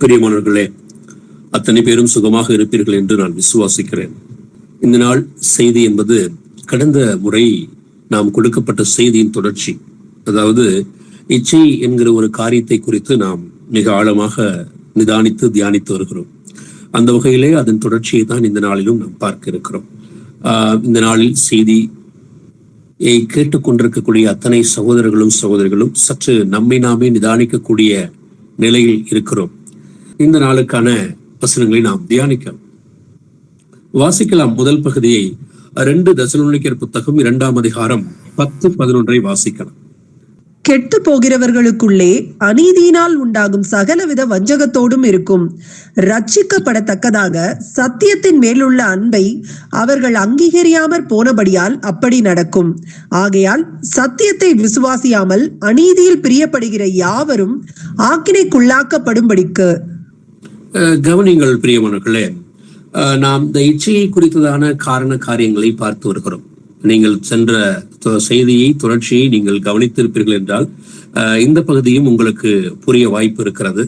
பிரியமானவர்களே, அத்தனை பேரும் சுகமாக இருப்பீர்கள் என்று நான் விசுவாசிக்கிறேன். இந்த நாள் செய்தி என்பது கடந்த முறை நாம் கொடுக்கப்பட்ட செய்தியின் தொடர்ச்சி. அதாவது இச்சை என்கிற ஒரு காரியத்தை குறித்து நாம் மிக ஆழமாக நிதானித்து தியானித்து வருகிறோம். அந்த வகையிலே அதன் தொடர்ச்சியை தான் இந்த நாளிலும் நாம் பார்க்க இருக்கிறோம். இந்த நாளில் செய்தியை கேட்டுக்கொண்டிருக்கக்கூடிய அத்தனை சகோதரர்களும் சகோதரிகளும் சற்று நம்மை நாமே நிதானிக்கக்கூடிய நிலையில் இருக்கிறோம். இந்த நாளுக்கான வசனங்களை நாம் தியானிக்கலாம். வாசிக்கலாம். முதல் பகுதியை 2 தெசலோனிக்கர் புத்தகம் 2ஆம் அதிகாரம் 10-11 வாசிக்கலாம். கெட்டு போகிறவர்களுக்குள்ளே அநீதியினால் உண்டாகும் சகலவித வஞ்சகத்தோடும் இருக்கும். ரட்சிக்கப்படத்தக்கதாக சத்தியத்தின் மேலுள்ள அன்பை அவர்கள் அங்கீகரியாமற் போனபடியால் அப்படி நடக்கும். ஆகையால் சத்தியத்தை விசுவாசியாமல் அநீதியில் பிரியப்படுகிற யாவரும் ஆக்கினைக்குள்ளாக்கப்படும்படிக்கு. கவனிங்கள் பிரியமானவர்களே, நாம் இந்த இச்சையை குறித்ததான காரண காரியங்களை பார்த்து வருகிறோம். நீங்கள் சென்ற செய்தியை தொடர்ச்சியை நீங்கள் கவனித்திருப்பீர்கள் என்றால் இந்த பகுதியும் உங்களுக்கு புரிய வாய்ப்பு இருக்கிறது.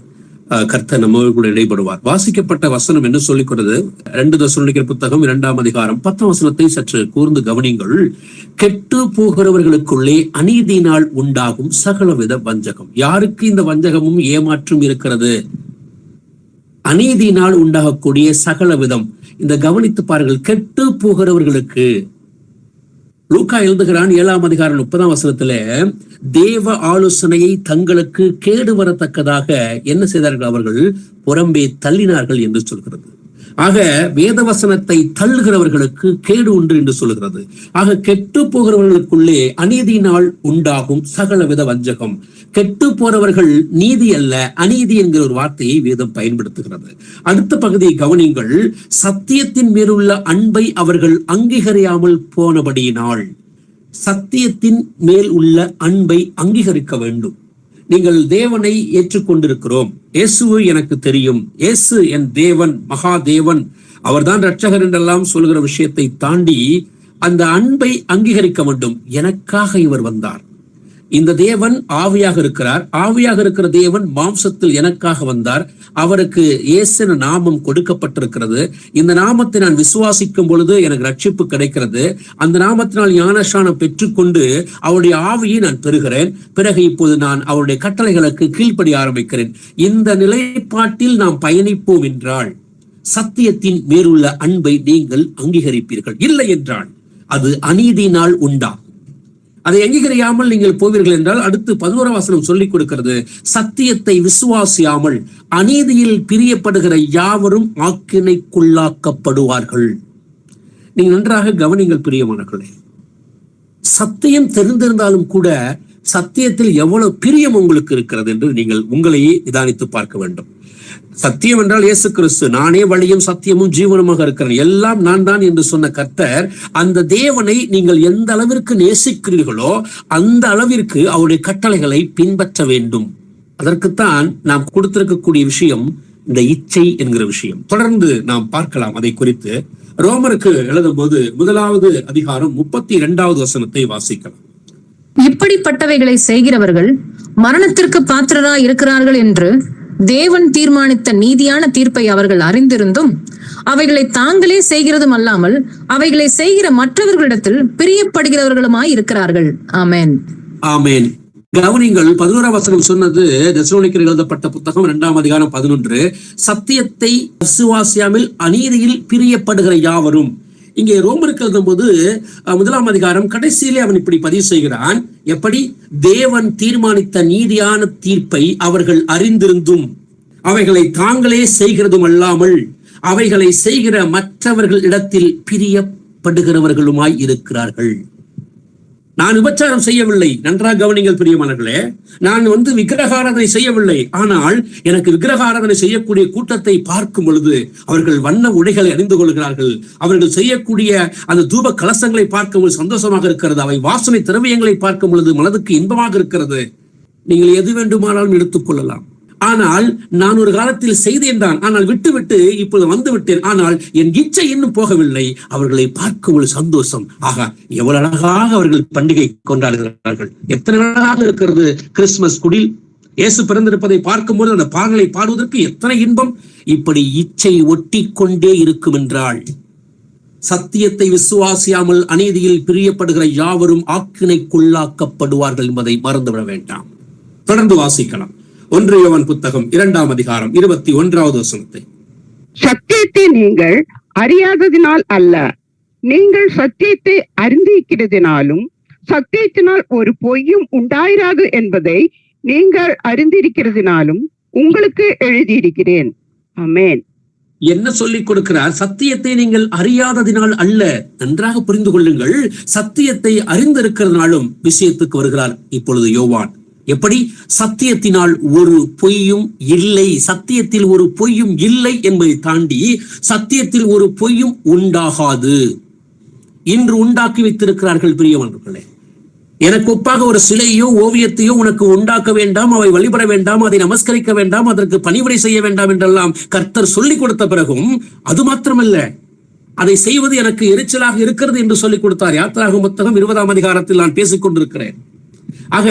கர்த்தர் நம்மோடு கூட இடைப்படுவார். வாசிக்கப்பட்ட வசனம் என்ன சொல்லிக் கொடுத்தது? 2 தெசலோனிக்கர் புத்தகம் 2ஆம் அதிகாரம் 10 வசனத்தை சற்று கூர்ந்து கவனிங்கள். கெட்டு போகிறவர்களுக்குள்ளே அநீதியினால் உண்டாகும் சகலவித வஞ்சகம். யாருக்கு இந்த வஞ்சகமும் ஏமாற்றும் இருக்கிறது? அநீதியினால் உண்டாகக்கூடிய சகல விதம். இந்த கவனித்து பாருங்கள். கெட்டு போகிறவர்களுக்கு லூக்கா எழுதுகிறான் 7ஆம் அதிகாரம் 30ஆம் வசனத்துல தேவ ஆலோசனையை தங்களுக்கு கேடு வரத்தக்கதாக என்ன செய்தார்கள்? அவர்கள் புறம்பே தள்ளினார்கள் என்று சொல்கிறது. ஆக வேதவசனத்தை தள்ளுகிறவர்களுக்கு கேடு உண்டு என்று சொல்கிறது. ஆக கெட்டு போகிறவர்களுக்குள்ளே அநீதியினால் உண்டாகும் சகலவித வஞ்சகம். கெட்டு போறவர்கள் நீதி அல்ல, அநீதி என்கிற ஒரு வார்த்தையை வேதம் பயன்படுத்துகிறது. அடுத்த பகுதியை கவனிங்கள். சத்தியத்தின் மேலுள்ள அன்பை அவர்கள் அங்கீகரியாமல் போனபடியினால். சத்தியத்தின் மேல் உள்ள அன்பை அங்கீகரிக்க வேண்டும். நீங்கள் தேவனை ஏற்றுக்கொண்டிருக்கிறோம். இயேசு எனக்கு தெரியும், இயேசு என் தேவன், மகாதேவன், அவர்தான் இரட்சகர் என்றெல்லாம் சொல்கிற விஷயத்தை தாண்டி அந்த அன்பை அங்கீகரிக்க வேண்டும். எனக்காக இவர் வந்தார். இந்த தேவன் ஆவியாக இருக்கிறார். ஆவியாக இருக்கிற தேவன் மாம்சத்தில் எனக்காக வந்தார். அவருக்கு இயேசு நாமம் கொடுக்கப்பட்டிருக்கிறது. இந்த நாமத்தை நான் விசுவாசிக்கும் பொழுது எனக்கு ரட்சிப்பு கிடைக்கிறது. அந்த நாமத்தினால் ஞானஸ்நானம் பெற்றுக்கொண்டு அவருடைய ஆவியை நான் பெறுகிறேன். பிறகு இப்போது நான் அவருடைய கட்டளைகளுக்கு கீழ்ப்படிய ஆரம்பிக்கிறேன். இந்த நிலைப்பாட்டில் நாம் பயணிப்போம் என்றால் சத்தியத்தின் மேலுள்ள அன்பை நீங்கள் அங்கீகரிப்பீர்கள். இல்லை என்றால் அது அநீதியினால் உண்டா. அதை அங்கீகரியாமல் நீங்கள் போவீர்கள் என்றால் அடுத்து 11ஆம் வசனம் சொல்லிக் கொடுக்கிறது. சத்தியத்தை விசுவாசியாமல் அநீதியில் பிரியப்படுகிற யாவரும் ஆக்கினைக்குள்ளாக்கப்படுவார்கள். நீங்க நன்றாக கவனிங்கள் பிரியமானவர்களே. சத்தியம் தெரிந்திருந்தாலும் கூட சத்தியத்தில் எவ்வளவு பிரியம் உங்களுக்கு இருக்கிறது என்று நீங்கள் உங்களையே நிதானித்து பார்க்க வேண்டும். சத்தியம் என்றால் இயேசு கிறிஸ்து, நானே வழியும் சத்தியமும் ஜீவனுமாக இருக்கிறேன், எல்லாம் நான் தான் என்று சொன்ன கர்த்தர், அந்த தேவனை நீங்கள் எந்த அளவிற்கு நேசிக்கிறீர்களோ அந்த அளவிற்கு அவருடைய கட்டளைகளை பின்பற்ற வேண்டும். அதற்குத்தான் நாம் கொடுத்திருக்கக்கூடிய விஷயம் இந்த இச்சை என்கிற விஷயம். தொடர்ந்து நாம் பார்க்கலாம் அதை குறித்து. ரோமருக்கு எழுதும் போது 1ஆவது அதிகாரம் 32வது வசனத்தை வாசிக்கலாம். இப்படிப்பட்டவைகளை செய்கிறவர்கள் மரணத்திற்கு பாத்திரராய் இருக்கிறார்கள் என்று தேவன் தீர்மானித்த நீதியான தீர்ப்பை அவர்கள் அறிந்திருந்தும் அவைகளை தாங்களே செய்கிறதும் அல்லாமல் அவைகளை செய்கிற மற்றவர்களிடத்தில் பிரியப்படுகிறவர்களுமாய் இருக்கிறார்கள். ஆமென், ஆமென். கவனிங்கள். 11ஆம் வசனம் சொன்னது தெசலோனிக்கர் எழுதப்பட்ட புத்தகம் 2ஆம் அதிகாரம் 11. சத்தியத்தை விசுவாசியாமல் அநீதியில் பிரியப்படுகிற யாவரும். இங்கே ரோமருக்கு எழுதும் போது 1ஆம் அதிகாரம் கடைசியிலே அவன் இப்படி பதிவு செய்கிறான். எப்படி? தேவன் தீர்மானித்த நீதியான தீர்ப்பை அவர்கள் அறிந்திருந்தும் அவைகளை தாங்களே செய்கிறதும் அல்லாமல் அவைகளை செய்கிற மற்றவர்கள் இடத்தில் பிரியப்படுகிறவர்களுமாய் இருக்கிறார்கள். நான் விபச்சாரம் செய்யவில்லை. நன்றாக கவனிங்கள் பிரியமானவர்களே. நான் விக்கிரகாராதனை செய்யவில்லை. ஆனால் எனக்கு விக்கிரகாராதனை செய்யக்கூடிய கூட்டத்தை பார்க்கும் பொழுது அவர்கள் வண்ண உடைகளை அணிந்து கொள்கிறார்கள். அவர்கள் செய்யக்கூடிய அந்த தூப கலசங்களை பார்க்கும் பொழுது சந்தோஷமாக இருக்கிறது. அவை வாசனை திரவியங்களை பார்க்கும் பொழுது மனதுக்கு இன்பமாக இருக்கிறது. நீங்கள் எது வேண்டுமானாலும் எடுத்துக்கொள்ளலாம். ஆனால் நான் ஒரு காலத்தில் செய்தேன் தான், ஆனால் விட்டுவிட்டு இப்பொழுது வந்து விட்டேன். ஆனால் என் இச்சை இன்னும் போகவில்லை. அவர்களை பார்க்கும் ஒரு சந்தோஷம். ஆகா, எவ்வளவு அழகாக அவர்கள் பண்டிகை கொண்டாடுகிறார்கள். எத்தனை அழகாக இருக்கிறது. கிறிஸ்துமஸ் குடில், இயேசு பிறந்திருப்பதை பார்க்கும்போது அந்த பாடலை பாடுவதற்கு எத்தனை இன்பம். இப்படி இச்சை ஒட்டி கொண்டே இருக்கும் என்றால் சத்தியத்தை விசுவாசியாமல் அநீதியில் பிரியப்படுகிற யாவரும் ஆக்கினைக்குள்ளாக்கப்படுவார்கள் என்பதை மறந்துவிட வேண்டாம். தொடர்ந்து வாசிக்கலாம். 1 யோவான் புத்தகம் 2ஆம் அதிகாரம் 21வது வசனத்தை. சத்தியத்தை நீங்கள் அறியாததினால் அல்ல, நீங்கள் சத்தியத்தை அறிந்திருக்கிறதினாலும் சத்தியத்தினால் ஒரு பொய்யும் உண்டாயிராது என்பதை நீங்கள் அறிந்திருக்கிறதினாலும் உங்களுக்கு எழுதியிருக்கிறேன். ஆமென். என்ன சொல்லிக் கொடுக்கிறார்? சத்தியத்தை நீங்கள் அறியாததினால் அல்ல. நன்றாக புரிந்து கொள்ளுங்கள். சத்தியத்தை அறிந்திருக்கிறதுனாலும் விஷயத்துக்கு வருகிறார் இப்பொழுது யோவான். எப்படி? சத்தியத்தினால் ஒரு பொய்யும் இல்லை. சத்தியத்தில் ஒரு பொய்யும் இல்லை என்பதை தாண்டி சத்தியத்தில் ஒரு பொய்யும் உண்டாகாது. இன்று உண்டாக்கி வைத்திருக்கிறார்கள் பிரியமானவர்களே. எனக்கு ஒப்பாக ஒரு சிலையோ ஓவியத்தையோ உனக்கு உண்டாக்க வேண்டாம், அவை வழிபட வேண்டாம், அதை நமஸ்கரிக்க வேண்டாம், அதற்கு பணிவிடை செய்ய வேண்டாம் என்றெல்லாம் கர்த்தர் சொல்லிக் கொடுத்த பிறகும் அது மாத்திரமல்ல, அதை செய்வது எனக்கு எரிச்சலாக இருக்கிறது என்று சொல்லிக் கொடுத்தார். யாத்திராகமம் புத்தகம் 20ஆம் அதிகாரத்தில் நான் பேசிக் கொண்டிருக்கிறேன். ஆக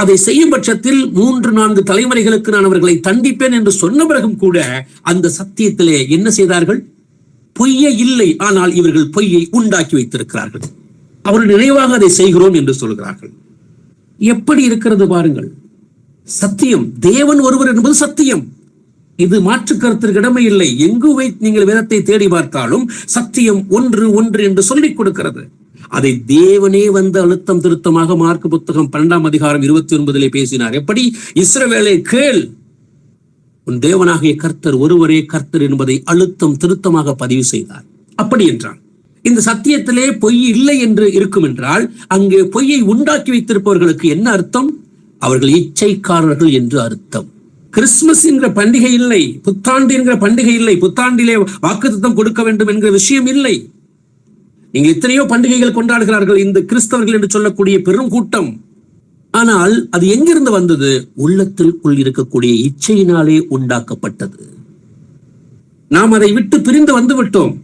அதை செய்யும் பட்சத்தில் 3-4 தலைமுறைகளுக்கு நான் அவர்களை தண்டிப்பேன் என்று சொன்ன பிறகும் கூட அந்த சத்தியத்திலே என்ன செய்தார்கள்? பொய்யே இல்லை. ஆனால் இவர்கள் பொய்யை உண்டாக்கி வைத்திருக்கிறார்கள். அவர்கள் நினைவாக அதை செய்கிறோம் என்று சொல்கிறார்கள். எப்படி இருக்கிறது பாருங்கள். சத்தியம், தேவன் ஒருவர் என்பது சத்தியம். இது மாற்று கருத்திற்கு இடமே இல்லை. எங்கு நீங்கள் வேதத்தை தேடி பார்த்தாலும் சத்தியம் ஒன்று என்று சொல்லிக் கொடுக்கிறது. அதை தேவனே வந்து அழுத்தம் திருத்தமாக மார்க்கு புத்தகம் 12ஆம் அதிகாரம் 29 பேசினார். எப்படி? இஸ்ரவேலே கேள், உன் தேவனாகிய கர்த்தர் ஒருவரே கர்த்தர் என்பதை அழுத்தம் திருத்தமாக பதிவு செய்தார். அப்படி என்றால் இந்த சத்தியத்திலே பொய் இல்லை என்று இருக்கும் என்றால் அங்கே பொய்யை உண்டாக்கி வைத்திருப்பவர்களுக்கு என்ன அர்த்தம்? அவர்கள் இச்சைக்காரர்கள் என்று அர்த்தம். கிறிஸ்துமஸ் என்கிற பண்டிகை இல்லை, புத்தாண்டு என்கிற பண்டிகை இல்லை, புத்தாண்டிலே வாக்குத்தத்தம் கொடுக்க வேண்டும் என்கிற விஷயம் இல்லை. நீங்கள் எத்தனையோ பண்டிகைகள் கொண்டாடுகிறார்கள் இந்த கிறிஸ்தவர்கள் என்று சொல்லக்கூடிய பெரும் கூட்டம். ஆனால் அது எங்கிருந்து வந்தது? உள்ளத்திற்குள் இருக்கக்கூடிய இச்சையினாலே உண்டாக்கப்பட்டது. நாம் அதை விட்டு பிரிந்து வந்து விட்டோம்.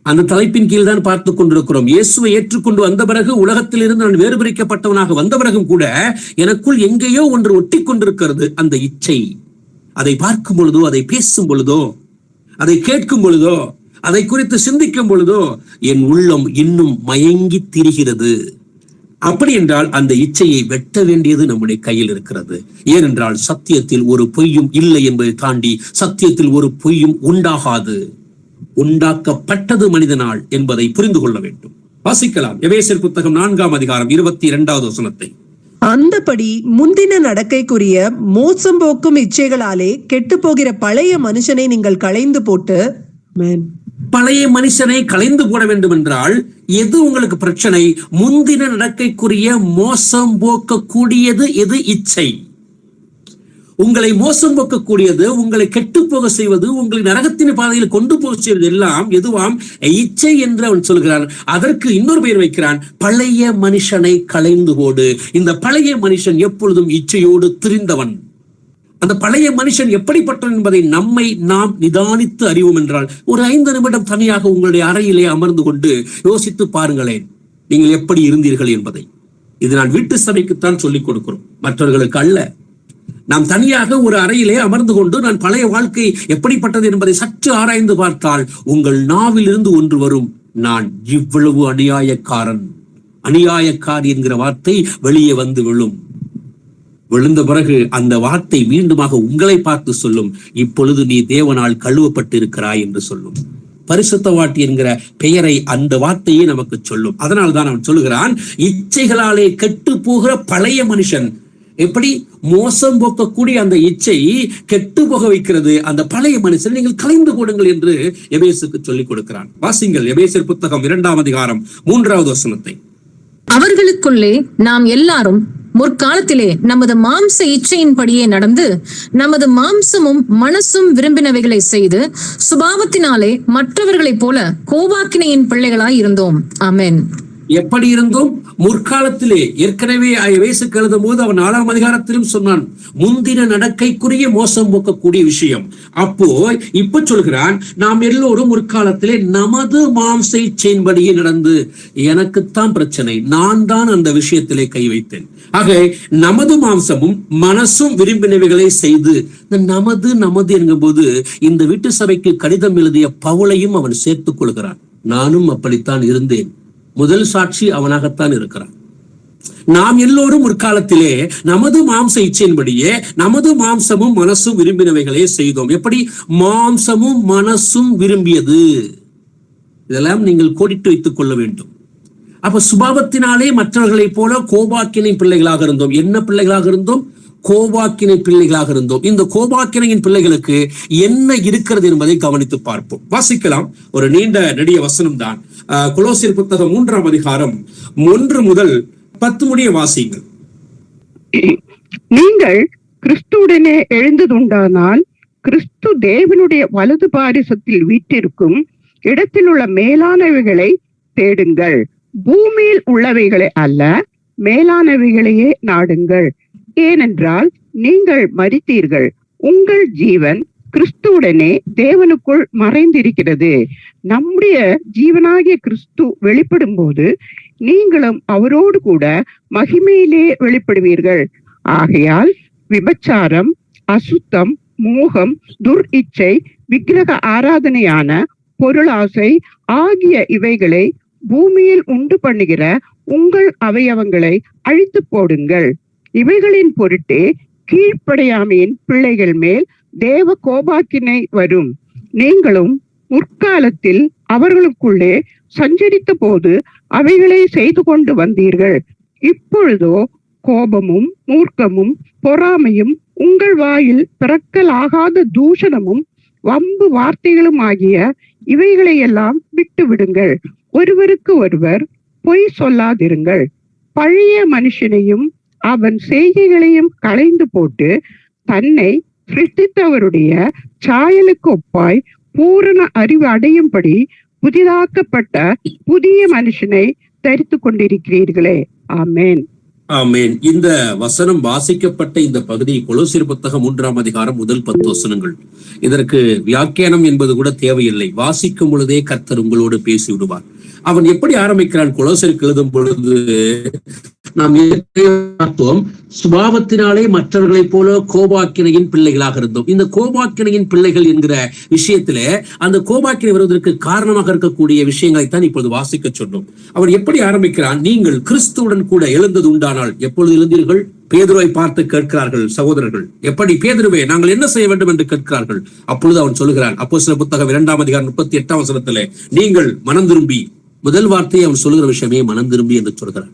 அந்த தலைப்பின் கீழ் தான் பார்த்து கொண்டிருக்கிறோம். இயேசுவை ஏற்றுக்கொண்டு வந்த பிறகு, உலகத்திலிருந்து நான் வேறு பிரிக்கப்பட்டவனாக வந்த பிறகும் கூட எனக்குள் எங்கேயோ ஒன்று ஒட்டி கொண்டிருக்கிறது, அந்த இச்சை. அதை பார்க்கும் பொழுதோ, அதை பேசும் பொழுதோ, அதை கேட்கும் பொழுதோ, அதை குறித்து சிந்திக்கும் பொழுதோ என் உள்ளம் இன்னும் மயங்கி திரிகிறது. அப்படி என்றால் அந்த இச்சையை வெட்ட வேண்டியது நம்முடைய கையில் இருக்கிறது. ஏனென்றால் சத்தியத்தில் ஒரு பொய்யும் இல்லை என்பதை தாண்டி சத்தியத்தில் ஒரு பொய்யும் உண்டாகாது. உண்டாக்கப்பட்டது மனிதனால் என்பதை புரிந்து கொள்ள வேண்டும். வாசிக்கலாம். எபேசியர் புத்தகம் 4ஆம் அதிகாரம் 22வது வசனத்தை. அந்தபடி முந்தின நடக்கைக்குரிய மோசம் போக்கும் இச்சைகளாலே கெட்டு போகிற பழைய மனுஷனை நீங்கள் களைந்து போட்டு. பழைய மனுஷனை களைந்து போட வேண்டும் என்றால் எது உங்களுக்கு பிரச்சனை? முந்தின நடக்கைக்குரிய மோசம் போக்கக்கூடியது எது? இச்சை. உங்களை மோசம் போக்கக்கூடியது, உங்களை கெட்டு போக செய்வது, உங்களை நரகத்தின் பாதையில் கொண்டு போக செய்வது எல்லாம் எதுவாம்? இச்சை என்று அவன் சொல்கிறான். அதற்கு இன்னொரு பெயர் வைக்கிறான், பழைய மனுஷனை களைந்து போடு. இந்த பழைய மனுஷன் எப்பொழுதும் இச்சையோடு திரிந்தவன். அந்த பழைய மனுஷன் எப்படிப்பட்டவன் என்பதை நாம் நிதானித்து அறிவோம் என்றால் ஒரு 5 நிமிடம் தனியாக உங்களுடைய அறையிலே அமர்ந்து கொண்டு யோசித்து பாருங்களேன், நீங்கள் எப்படி இருந்தீர்கள் என்பதை. இது நான் வீட்டு சபைக்குத்தான் சொல்லிக் கொடுக்கிறோம், மற்றவர்களுக்கு அல்ல. நாம் தனியாக ஒரு அறையிலே அமர்ந்து கொண்டு நான் பழைய வாழ்க்கை எப்படிப்பட்டது என்பதை சற்று ஆராய்ந்து பார்த்தால் உங்கள் நாவில் இருந்து ஒன்று வரும், நான் இவ்வளவு அநியாயக்காரி என்கிற வார்த்தை வெளியே வந்து விழும். விழுந்த பிறகு அந்த வார்த்தை மீண்டுமாக உங்களை பார்த்து சொல்லும், இப்பொழுது நீ தேவனால் கழுவப்பட்டு இருக்கிறாய் என்று சொல்லும். பரிசுத்த வாட்டி என்கிற பெயரை அந்த வார்த்தையே நமக்கு சொல்லும். அதனால்தான் அவன் சொல்லுகிறான், இச்சைகளாலே கெட்டு போகிற பழைய மனுஷன். எப்படி? மோசம் போக்கக்கூடிய அந்த இச்சை கெட்டு போக வைக்கிறது. அந்த பழைய மனுஷன் நீங்கள் கலைந்து கொடுங்கள் என்று எபேசுக்கு சொல்லிக் கொடுக்கிறான். வாசிங்கள் எபேசியர் புத்தகம் 2ஆம் அதிகாரம் 3வது வசனத்தை. அவர்களுக்குள்ளே நாம் எல்லாரும் முற்காலத்திலே நமது மாம்ச இச்சையின்படியே நடந்து நமது மாம்சமும் மனசும் விரும்பினவைகளை செய்து சுபாவத்தினாலே மற்றவர்களைப் போல கோபாக்கினையின் பிள்ளைகளாய் இருந்தோம். ஆமென். எப்படி இருந்தும் முற்காலத்திலே ஏற்கனவே இயேசுக்கு எழுதும் போது அவன் 4ஆம் அதிகாரத்திலும் சொன்னான், முந்தின நடக்கைக்குரிய மோசம் போக்கக்கூடிய விஷயம். அப்போ இப்ப சொல்கிறான், நாம் எல்லோரும் முற்காலத்திலே நமது மாம்ச இச்சையின்படியே நடந்து, எனக்குத்தான் பிரச்சனை, நான் தான் அந்த விஷயத்திலே கை வைத்தேன். ஆக நமது மாம்சமும் மனசும் விரும்பினவைகளை செய்து, நமது நமது என்கும் போது இந்த வீட்டு சபைக்கு கடிதம் எழுதிய பவுலையும் அவன் சேர்த்துக் கொள்கிறான். நானும் அப்படித்தான் இருந்தேன். முதல் சாட்சி அவனாகத்தான் இருக்கிறான். நாம் எல்லோரும் முற்காலத்திலே நமது மாம்ச இச்சையின்படியே நமது மாம்சமும் மனசும் விரும்பினவைகளே செய்தோம். எப்படி? மாம்சமும் மனசும் விரும்பியது. இதெல்லாம் நீங்கள் கோடிட்டு வைத்துக் கொள்ள வேண்டும். அப்ப சுபாவத்தினாலே மற்றவர்களைப் போல கோபாக்கினை பிள்ளைகளாக இருந்தோம். என்ன பிள்ளைகளாக இருந்தோம்? கோபாக்கினை பிள்ளைகளாக இருந்தோம். இந்த கோபாக்கினையின் பிள்ளைகளுக்கு என்ன இருக்கிறது என்பதை கவனித்து பார்ப்போம். வாசிக்கலாம். ஒரு நீண்ட நெடிய வசனம் தான். கொலோசியர் புத்தகம் 3ஆம் அதிகாரம் 1 முதல் 10 முடிய வாசிங்கள். நீங்கள் கிறிஸ்துவுடனே எழுந்ததுண்டானால் கிறிஸ்து தேவனுடைய வலது பாரிசத்தில் வீற்றிருக்கும் இடத்தில் உள்ள மேலானவைகளை தேடுங்கள். பூமியில் உள்ளவைகளை அல்ல, மேலானவைகளையே நாடுங்கள். ஏனென்றால் நீங்கள் மரித்தீர்கள், உங்கள் ஜீவன் கிறிஸ்துவுடனே தேவனுக்குள் மறைந்திருக்கிறது. நம்முடைய ஜீவனாகிய கிறிஸ்து வெளிப்படும் போது நீங்களும் அவரோடு கூட மகிமையிலே வெளிப்படுவீர்கள். ஆகையால் விபச்சாரம், அசுத்தம், மோகம், துர் இச்சை, விக்கிரக ஆராதனையான பொருளாசை ஆகிய இவைகளை பூமியில் உண்டு பண்ணுகிற உங்கள் அவயவங்களை அழித்து போடுங்கள். இவைகளின் பொருட்டே கீழ்ப்படையாமையின் பிள்ளைகள் மேல் தேவ கோபாக்கினை வரும். நீங்களும் முற்காலத்தில் அவர்களுக்குள்ளே சஞ்சரித்த போது அவைகளை செய்து கொண்டு வந்தீர்கள். இப்பொழுதோ கோபமும் மூர்க்கமும் பொறாமையும் உங்கள் வாயில் பிறக்கலாகாத தூஷணமும் வம்பு வார்த்தைகளும் ஆகிய இவைகளை எல்லாம் விட்டு விடுங்கள். ஒருவருக்கு ஒருவர் பொய் சொல்லாதிருங்கள். பழைய மனுஷனையும் அவன் செய்கைகளையும் களைந்து போட்டு தன்னை சிருஷ்டித்தவருடைய சாயலுக்கு ஒப்பாய் பூரண அறிவு அடையும்படி புதிதாக்கப்பட்ட புதிய மனுஷனை தரித்து கொண்டிருக்கிறீர்களே. ஆமேன். ஆமேன். இந்த வசனம் வாசிக்கப்பட்ட இந்த பகுதி கொலோசியர் புத்தகம் 3ஆம் அதிகாரம் முதல் 10 வசனங்கள். இதற்கு வியாக்கியானம் என்பது கூட தேவையில்லை. வாசிக்கும் பொழுதே கர்த்தர் உங்களோடு பேசி விடுவார். அவன் எப்படி ஆரம்பிக்கிறான்? கொலோசியருக்கு எழுதும் பொழுது நாம் பார்த்தோம், சுபாவத்தினாலே மற்றவர்களைப் போல கோபாக்கினையின் பிள்ளைகளாக இருந்தோம். இந்த கோபாக்கினையின் பிள்ளைகள் என்கிற விஷயத்திலே அந்த கோபாக்கினை வருவதற்கு காரணமாக இருக்கக்கூடிய விஷயங்களைத்தான் இப்பொழுது வாசிக்க சொன்னோம். அவன் எப்படி ஆரம்பிக்கிறான்? நீங்கள் கிறிஸ்துவுடன் கூட எழுந்தது உண்டானால். எப்பொழுது எழுந்தீர்கள்? பேதுருவை பார்த்து கேட்கிறார்கள் சகோதரர்கள். எப்படி? பேதுருவே, நாங்கள் என்ன செய்ய வேண்டும் என்று கேட்கிறார்கள். அப்பொழுது அவன் சொல்லுகிறான், அப்போஸ்தலர் புத்தகம் 2ஆம் அதிகாரம் 38ஆம் வசனத்திலே, நீங்கள் மனம் திரும்பி, முதல் வார்த்தையை அவன் சொல்லுகிற விஷயமே மனம் திரும்பி என்று சொல்கிறான்.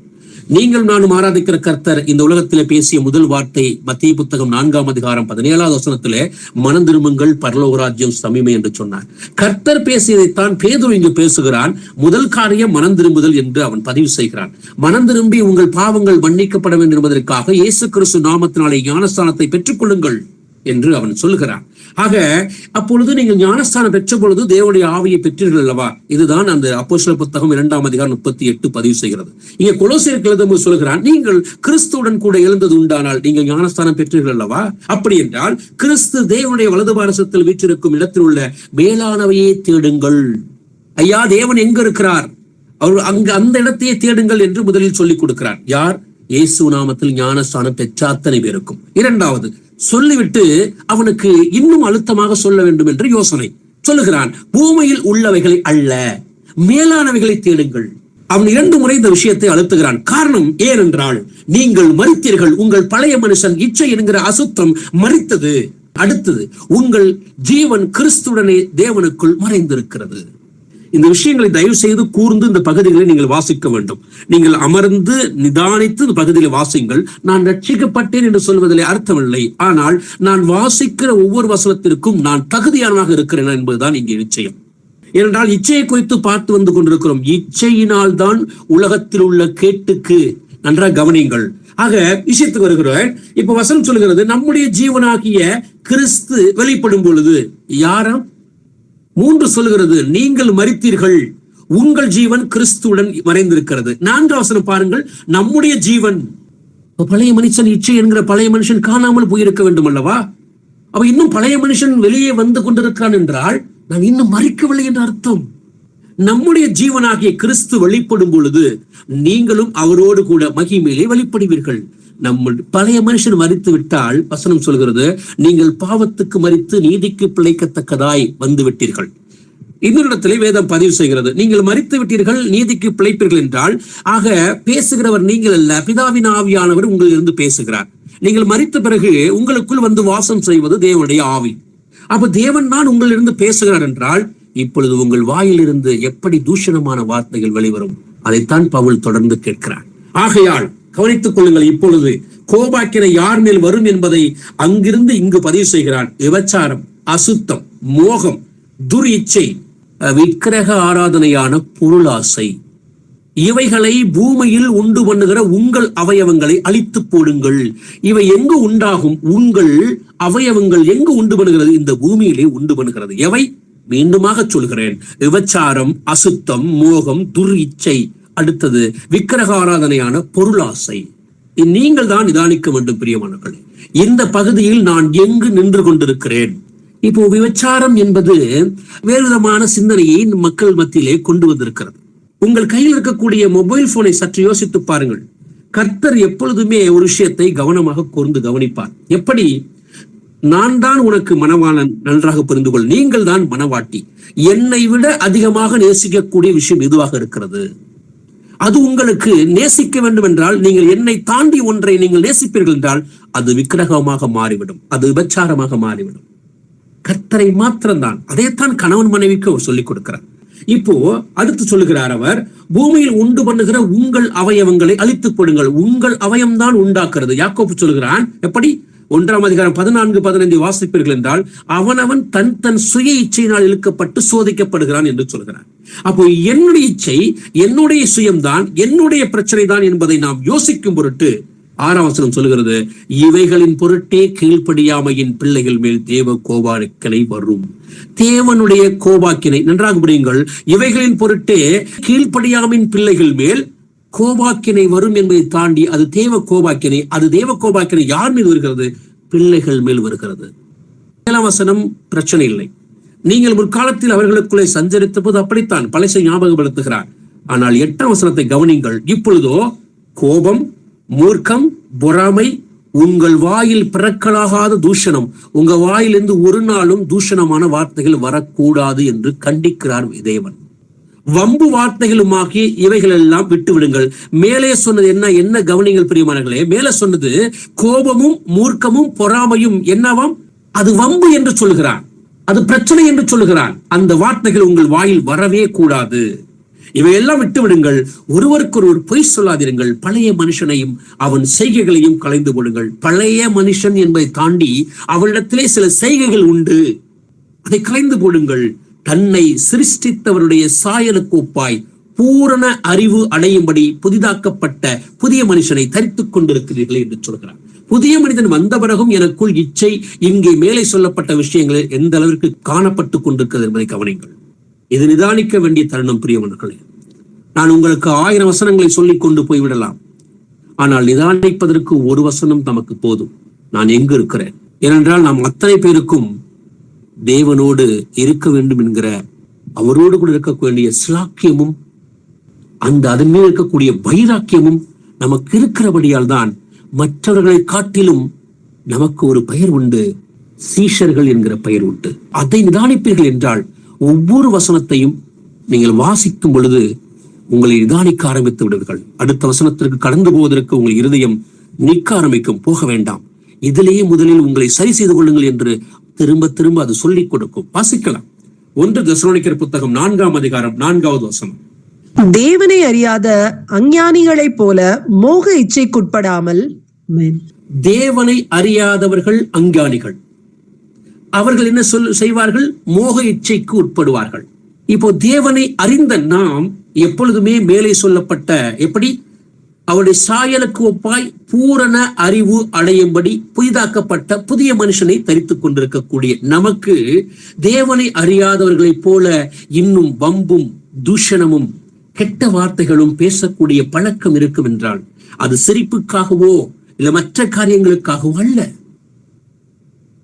நீங்கள் நானும் ஆராதிக்கிற கர்த்தர் இந்த உலகத்திலே பேசிய முதல் வார்த்தை மத்தேயு புத்தகம் 4ஆம் அதிகாரம் 17ஆவது வசனத்திலே, மனம் திரும்புங்கள், பரலோக ராஜ்யம் சமீபமே என்று சொன்னார். கர்த்தர் பேசியதைத்தான் பேதுரு இங்கு பேசுகிறான். முதல் காரியம் மனம் திரும்புதல் என்று அவன் பதிவு செய்கிறான். மனம் திரும்பி உங்கள் பாவங்கள் மன்னிக்கப்பட வேண்டும் என்பதற்காக இயேசு கிறிஸ்து நாமத்தினாலே ஞானஸ்தானத்தை பெற்றுக் கொள்ளுங்கள் என்று அவன் சொல்லுகிறான். ஆக அப்பொழுது நீங்கள் ஞானஸ்தானம் பெற்ற பொழுது தேவனுடைய ஆவியை பெற்றீர்கள் அல்லவா? இதுதான் அந்த அப்போஸ்தலர் புத்தகம் 2ஆம் அதிகாரம் 38 பதிவு செய்கிறது. இங்கே கொலோசியருக்கு எழுதும்போது சொல்கிறான், நீங்கள் கிறிஸ்துவுடன் கூட எழுந்தது உண்டானால் நீங்கள் ஞானஸ்தானம் பெற்றீர்கள் அல்லவா? அப்படி என்றால் கிறிஸ்து தேவனுடைய வலது பாரசத்தில் வீற்றிருக்கும் இடத்தில் உள்ள மேலானவையே தேடுங்கள். ஐயா, தேவன் எங்க இருக்கிறார்? அவர் அங்கு அந்த இடத்தையே தேடுங்கள் என்று முதலில் சொல்லிக் கொடுக்கிறார். யார்? இயேசு நாமத்தில் ஞானஸ்தானம் பெற்ற அத்தனை பேருக்கும். இரண்டாவது சொல்லிவிட்டு அவனுக்கு இன்னும் அழுத்தமாக சொல்ல வேண்டும் என்று யோசனை சொல்லுகிறான். பூமியில் உள்ளவைகளை அல்ல, மேலானவைகளை தேடுங்கள். அவன் 2 முறை இந்த விஷயத்தை அழுத்துகிறான். காரணம் ஏனென்றால், நீங்கள் மரித்தீர்கள், உங்கள் பழைய மனுஷன் இச்சை என்கிற அசுத்தம் மரித்தது. அடுத்தது, உங்கள் ஜீவன் கிறிஸ்துவுடனே தேவனுக்குள் மறைந்திருக்கிறது. இந்த விஷயங்களை தயவு செய்து கூர்ந்து இந்த பகுதிகளை நீங்கள் வாசிக்க வேண்டும். நீங்கள் அமர்ந்து நிதானித்து இந்த பகுதியில் வாசிங்கள். நான் ரட்சிக்கப்பட்டேன் என்று சொல்வதிலே அர்த்தமில்லை. ஆனால் நான் வாசிக்கிற ஒவ்வொரு வசனத்திற்கும் நான் தகுதியானதாக இருக்கிறேன் என்பதுதான் இங்கே நிச்சயம். ஏனென்றால் இச்சையை குறித்து பார்த்து வந்து கொண்டிருக்கிறோம். இச்சையினால் தான் உலகத்தில் உள்ள கேட்டுக்கு. நன்றாக கவனியுங்கள். ஆக விஷயத்துக்கு வருகிறேன். இப்ப வசனம் சொல்லுகிறது, நம்முடைய ஜீவனாகிய கிறிஸ்து வெளிப்படும் பொழுது யாரும் 3 சொல்லுகிறது, நீங்கள் மரித்தீர்கள், உங்கள் ஜீவன் கிறிஸ்துவுடன் மறைந்திருக்கிறது. 4ஆம் வசனம் பாருங்கள், நம்முடைய ஜீவன். பழைய மனுஷன் இச்சை என்கிற பழைய மனுஷன் காணாமல் போயிருக்க வேண்டும் அல்லவா? அவ இன்னும் பழைய மனுஷன் வெளியே வந்து கொண்டிருக்கிறான் என்றால் நான் இன்னும் மறிக்கவில்லை என்று அர்த்தம். நம்முடைய ஜீவனாகிய கிறிஸ்து வெளிப்படும் பொழுது நீங்களும் அவரோடு கூட மகிமையிலே வெளிப்படுவீர்கள். நம்ம பழைய மனுஷன் மரித்து விட்டால் வசனம் சொல்கிறது, நீங்கள் பாவத்துக்கு மரித்து நீதிக்கு பிழைக்கத்தக்கதாய் வந்து விட்டீர்கள். இன்னொரு இடத்திலே வேதம் பதிவு செய்கிறது, நீங்கள் மரித்து விட்டீர்கள் நீதிக்கு பிழைப்பீர்கள் என்றால், ஆக பேசுகிறவர் நீங்கள் அல்ல, பிதாவின் ஆவியானவர் உங்களிலிருந்து பேசுகிறார். நீங்கள் மரித்த பிறகு உங்களுக்குள் வந்து வாசம் செய்வது தேவனுடைய ஆவி. அப்ப தேவன் தான் உங்களிலிருந்து பேசுகிறார் என்றால், இப்பொழுது உங்கள் வாயிலிருந்து எப்படி தூஷணமான வார்த்தைகள் வெளிவரும்? அதைத்தான் பவுல் தொடர்ந்து கேட்கிறார். ஆகையால் கவனித்துக் கொள்ளுங்கள், இப்பொழுது கோபாக்கினை யார் மேல் வரும் என்பதை அங்கிருந்து இங்கு பதிவு செய்கிறான். விபச்சாரம், அசுத்தம், மோகம், துர் இச்சை, விக்கிரக ஆராதனையான பொருளாசை, இவைகளை பூமியில் உண்டு பண்ணுகிற உங்கள் அவயவங்களை அழித்து போடுங்கள். இவை எங்கு உண்டாகும்? உங்கள் அவயவங்கள் எங்கு உண்டு பண்ணுகிறது? இந்த பூமியிலே உண்டு பண்ணுகிறது. எவை? மீண்டுமாக சொல்கிறேன், விபச்சாரம், அசுத்தம், மோகம், துர் இச்சை, அடுத்தது விக்கிரக ஆராதனையான பொருளாசை. நீங்கள் தான் நிதானிக்க வேண்டும் பிரியமானவர்களே. இந்த பகுதியில் நான் எங்கு நின்று கொண்டிருக்கிறேன்? இப்போ விபச்சாரம் என்பது வேறு விதமான சிந்தனையை மக்கள் மத்தியிலே கொண்டு வந்திருக்கிறது. உங்கள் கையில் இருக்கக்கூடிய மொபைல் போனை சற்று யோசித்து பாருங்கள். கர்த்தர் எப்பொழுதுமே ஒரு விஷயத்தை கவனமாக கூர்ந்து கவனிப்பார். எப்படி? நான் தான் உனக்கு மணவாளன், நன்றாக புரிந்து கொள், நீங்கள் தான் மணவாட்டி. என்னை விட அதிகமாக நேசிக்கக்கூடிய விஷயம் எதுவாக இருக்கிறது? அது உங்களுக்கு நேசிக்க வேண்டும் என்றால், நீங்கள் என்னை தாண்டி ஒன்றை நீங்கள் நேசிப்பீர்கள் என்றால் அது விக்கிரகமாக மாறிவிடும், அது விபச்சாரமாக மாறிவிடும். கர்த்தரை மாத்திரம்தான். அதைத்தான் கணவன் மனைவிக்கு அவர் சொல்லிக் கொடுக்கிறார். இப்போ அடுத்து சொல்லுகிறார் அவர், பூமியில் உண்டு பண்ணுகிற உங்கள் அவயவங்களை அழித்து போடுங்கள். உங்கள் அவயம்தான் உண்டாக்குறது. யாக்கோபு சொல்கிறான், எப்படி? 1ஆம் அதிகாரம் 14-15 வாசிப்பீர்கள் என்றால், அவனவன் தன் தன் சுய இச்சையினால் இழுக்கப்பட்டு சோதிக்கப்படுகிறான் என்று சொல்கிறான். அப்போ என்னுடைய இச்சை, என்னுடைய சுயம்தான், என்னுடைய பிரச்சனை தான் என்பதை நாம் யோசிக்கும் பொருட்டு 6ஆம் வசனம் சொல்லுகிறது, இவைகளின் பொருட்டே கீழ்ப்படியாமையின் பிள்ளைகள் மேல் தேவ கோபாக்கினை வரும். தேவனுடைய கோபாக்கினை நன்றாக புரியுங்கள். இவைகளின் பொருட்டே கீழ்ப்படியாமையின் பிள்ளைகள் மேல் கோபாக்கினை வரும் என்பதை தாண்டி அது தேவ கோபாக்கினை. அது தேவ கோபாக்கினை யார் மீது வருகிறது? பிள்ளைகள் மேல் வருகிறது. 7ஆம் வசனம் பிரச்சனை இல்லை. நீங்கள் முற்காலத்தில் அவர்களுக்குள்ளே சஞ்சரித்த போது அப்படித்தான் பழசை ஞாபகப்படுத்துகிறார். ஆனால் 8ஆம் வசனத்தை கவனிங்கள். இப்பொழுதோ கோபம், மூர்க்கம், பொறாமை, உங்கள் வாயில் பிறக்கலாகாத தூஷணம், உங்க வாயிலிருந்து ஒரு நாளும் தூஷணமான வார்த்தைகள் வரக்கூடாது என்று கண்டிக்கிறார் தேவன். வம்பு வார்த்தைகளுமாகி இவைகள் எல்லாம் விட்டு விடுங்கள். மேலே சொன்னது என்ன கவனிங்கள் பிரியமானங்களே. மேலே சொன்னது கோபமும் மூர்க்கமும் பொறாமையும் என்னவாம்? அது வம்பு என்று சொல்கிறான், அது பிரச்சனை என்று சொல்கிறான். அந்த வார்த்தைகள் உங்கள் வாயில் வரவே கூடாது. இவையெல்லாம் விட்டு விடுங்கள். ஒருவருக்கொருவர் பொய் சொல்லாதிருங்கள். பழைய மனுஷனையும் அவன் செய்கைகளையும் களைந்து போடுங்கள். பழைய மனுஷன் என்பதை தாண்டி அவரிடத்திலே சில செய்கைகள் உண்டு, அதை களைந்து போடுங்கள். தன்னை சிருஷ்டித்தவருடைய சாயலுக்கு ஒப்பாய் பூரண அறிவு அடையும்படி புதிதாக்கப்பட்ட புதிய மனுஷனை தரித்துக் கொண்டிருக்கிறீர்கள் என்று சொல்கிறார். புதிய மனிதன் வந்த பிறகும் எனக்குள் இச்சை இங்கே மேலே சொல்லப்பட்ட விஷயங்களில் எந்த அளவிற்கு காணப்பட்டுக் கொண்டிருக்கிறது என்பதை கவனிங்கள். இது நிதானிக்க வேண்டிய தருணம் பிரியமானவர்களே. நான் உங்களுக்கு 1000 வசனங்களை சொல்லிக் கொண்டு போய்விடலாம். ஆனால் நிதானிப்பதற்கு ஒரு வசனம் நமக்கு போதும். நான் எங்கு இருக்கிறேன்? ஏனென்றால் நாம் அத்தனை பேருக்கும் தேவனோடு இருக்க வேண்டும் என்கிற, அவரோடு கூட இருக்கக்கூடிய சிலாக்கியமும் அதன் மீது இருக்கக்கூடிய வைராக்கியமும் நமக்கு இருக்கிறபடியால் தான் மற்றவர்களை காட்டிலும் நமக்கு ஒரு பெயர் உண்டு, சீஷர்கள் என்கிற பெயர் உண்டு. அதை நிதானிப்பீர்கள் என்றால் ஒவ்வொரு வசனத்தையும் நீங்கள் வாசிக்கும் பொழுது உங்களை நிதானிக்க ஆரம்பித்து விடுவீர்கள். அடுத்த வசனத்திற்கு கடந்து போவதற்கு உங்கள் இருதயம் நிற்க ஆரம்பிக்கும். போக வேண்டாம், இதிலேயே முதலில் உங்களை சரி செய்து கொள்ளுங்கள் என்று திரும்ப திரும்ப அது சொல்லிக் கொடுக்கும். வாசிக்கலாம். 1 தெசலோனிக்கர் புத்தகம் 4ஆம் அதிகாரம் 4வது வசனம். தேவனை அறியாத அஞ்ஞானிகளைப் போல மோக இச்சைக்குட்படாமல். தேவனை அறியாதவர்கள் அஞ்ஞானிகள். அவர்கள் என்ன செய்வார்கள்? மோக இச்சைக்கு உட்படுவார்கள். இப்போ தேவனை அறிந்த நாம் எப்பொழுதுமே மேலே சொல்லப்பட்ட எப்படி அவருடைய சாயலுக்கு ஒப்பாய் பூரண அறிவு அடையும்படி புதிதாக்கப்பட்ட புதிய மனுஷனை தரித்துக் கொண்டிருக்கக்கூடிய நமக்கு தேவனை அறியாதவர்களைப் போல இன்னும் வம்பும் தூஷணமும் கெட்ட வார்த்தைகளும் பேசக்கூடிய பழக்கம் இருக்கும் என்றால் அது சிரிப்புக்காகவோ இல்ல மற்ற காரியங்களுக்காகவோ அல்ல.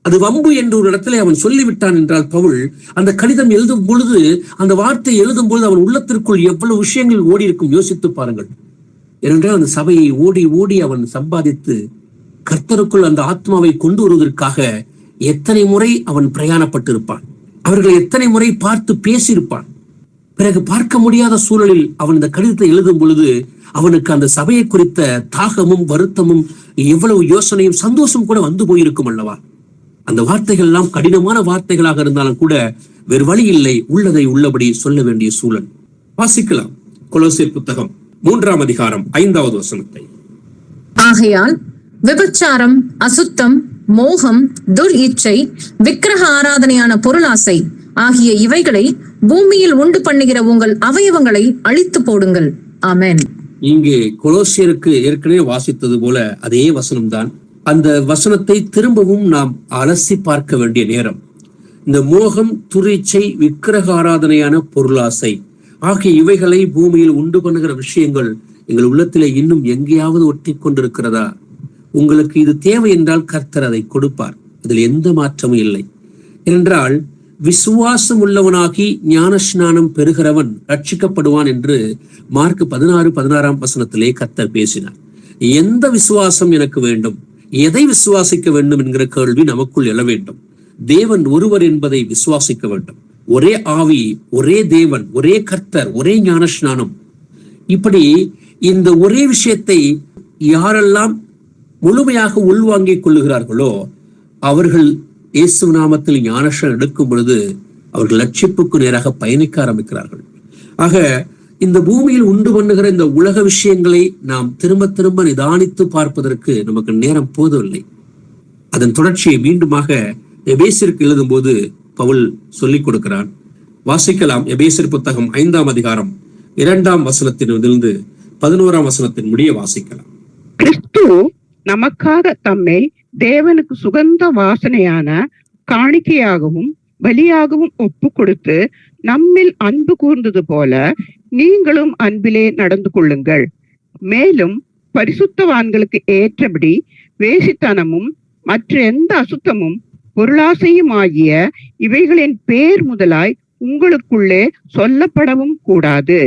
அது வம்பு என்று ஒரு இடத்துல அவன் சொல்லிவிட்டான் என்றால் பவுல் அந்த கடிதம் எழுதும் பொழுது, அந்த வார்த்தை எழுதும் பொழுது அவன் உள்ளத்திற்குள் எவ்வளவு விஷயங்கள் ஓடி இருக்கும் யோசித்து பாருங்கள். ஏனென்றால் அந்த சபையை ஓடி ஓடி அவன் சம்பாதித்து கர்த்தருக்குள் அந்த ஆத்மாவை கொண்டு வருவதற்காக எத்தனை முறை அவன் பிரயாணப்பட்டிருப்பான், அவர்களை எத்தனை முறை பார்த்து பேசியிருப்பான். பிறகு பார்க்க முடியாத சூழலில் அவன் இந்த கடிதத்தை எழுதும் பொழுது அவனுக்கு அந்த சபையை குறித்த தாகமும் வருத்தமும் எவ்வளவு யோசனையும் சந்தோஷம் கூட வந்து போயிருக்கும் அல்லவா. அந்த வார்த்தைகள் எல்லாம் கடினமான வார்த்தைகளாக இருந்தாலும் கூட வேறு வழி இல்லை, உள்ளதை உள்ளபடி சொல்ல வேண்டிய சூழல். வாசிக்கலாம் கொலோசியர் புத்தகம் 3ஆம் அதிகாரம் 5வது வசனத்தை. ஆகையால் விபச்சாரம், அசுத்தம், மோகம், துர் இச்சை, விக்கிரக ஆராதனையான பொருளாசை ஆகிய இவைகளை பூமியில் உண்டு பண்ணுகிற உங்கள் அவயவங்களை அழித்து போடுங்கள். ஆமென். இங்கே கொலோசியருக்கு ஏற்கனவே வாசித்தது போல அதே வசனம்தான். அந்த வசனத்தை திரும்பவும் நாம் அலசி பார்க்க வேண்டிய நேரம். இந்த மோகம், துரிச்சை, விக்கிரக ஆராதனையான பொருளாசை ஆகிய இவைகளை பூமியில் உண்டு பண்ணுகிற விஷயங்கள் எங்கள் உள்ளத்திலே இன்னும் எங்கேயாவது ஒட்டி கொண்டிருக்கிறதா? உங்களுக்கு இது தேவை என்றால் கர்த்தர் அதை கொடுப்பார், அதில் எந்த மாற்றமும் இல்லை. என்றால் விசுவாசம் உள்ளவனாகி ஞானஸ்நானம் பெறுகிறவன் ரட்சிக்கப்படுவான் என்று மார்க் 16:16 வசனத்திலே கர்த்தர் பேசினார். எந்த விசுவாசம் எனக்கு வேண்டும், எதை விசுவாசிக்க வேண்டும் என்கிற கேள்வி நமக்குள் எழ வேண்டும். தேவன் ஒருவர் என்பதை விசுவாசிக்க வேண்டும். ஒரே ஆவி, ஒரே தேவன், ஒரே கர்த்தர், ஒரே ஞானஸ்நானம். இப்படி இந்த ஒரே விஷயத்தை யாரெல்லாம் முழுமையாக உள்வாங்கிக் கொள்ளுகிறார்களோ அவர்கள் இயேசு நாமத்தில் ஞானஸ்நானம் எடுக்கும் பொழுது அவர்கள் லட்சிப்புக்கு நேராக பயணிக்க ஆரம்பிக்கிறார்கள். ஆக இந்த பூமியில் உண்டு பண்ணுகிற இந்த உலக விஷயங்களை நாம் திரும்ப திரும்ப நிதானித்து பார்ப்பதற்கு நமக்கு நேரம் போதவில்லை. அதன் தொடர்ச்சியை மீண்டுமாக எபேசியருக்கு எழுதும் போது பவுல் சொல்லிக் கொடுக்கிறான். வாசிக்கலாம். எபேசியர் புத்தகம் 5ஆம் அதிகாரம் 2ஆம் வசனத்திலிருந்து 11ஆம் வசனத்தின் முடிய வாசிக்கலாம். கிறிஸ்து நமக்காக தம்மை தேவனுக்கு சுகந்த வாசனையான காணிக்கையாகவும் பலியாகவும் ஒப்பு கொடுத்து நம்மில் அன்பு கூர்ந்தது போல நீங்களும் அன்பிலே நடந்து கொள்ளுங்கள். மேலும் பரிசுத்தவான்களுக்கு ஏற்றபடி வேசித்தனமும் மற்ற எந்த அசுத்தமும் பொருளாசையும் ஆகிய இவைகளின் பேர் முதலாய் உங்களுக்குள்ளே சொல்லப்படவும் கூடாது.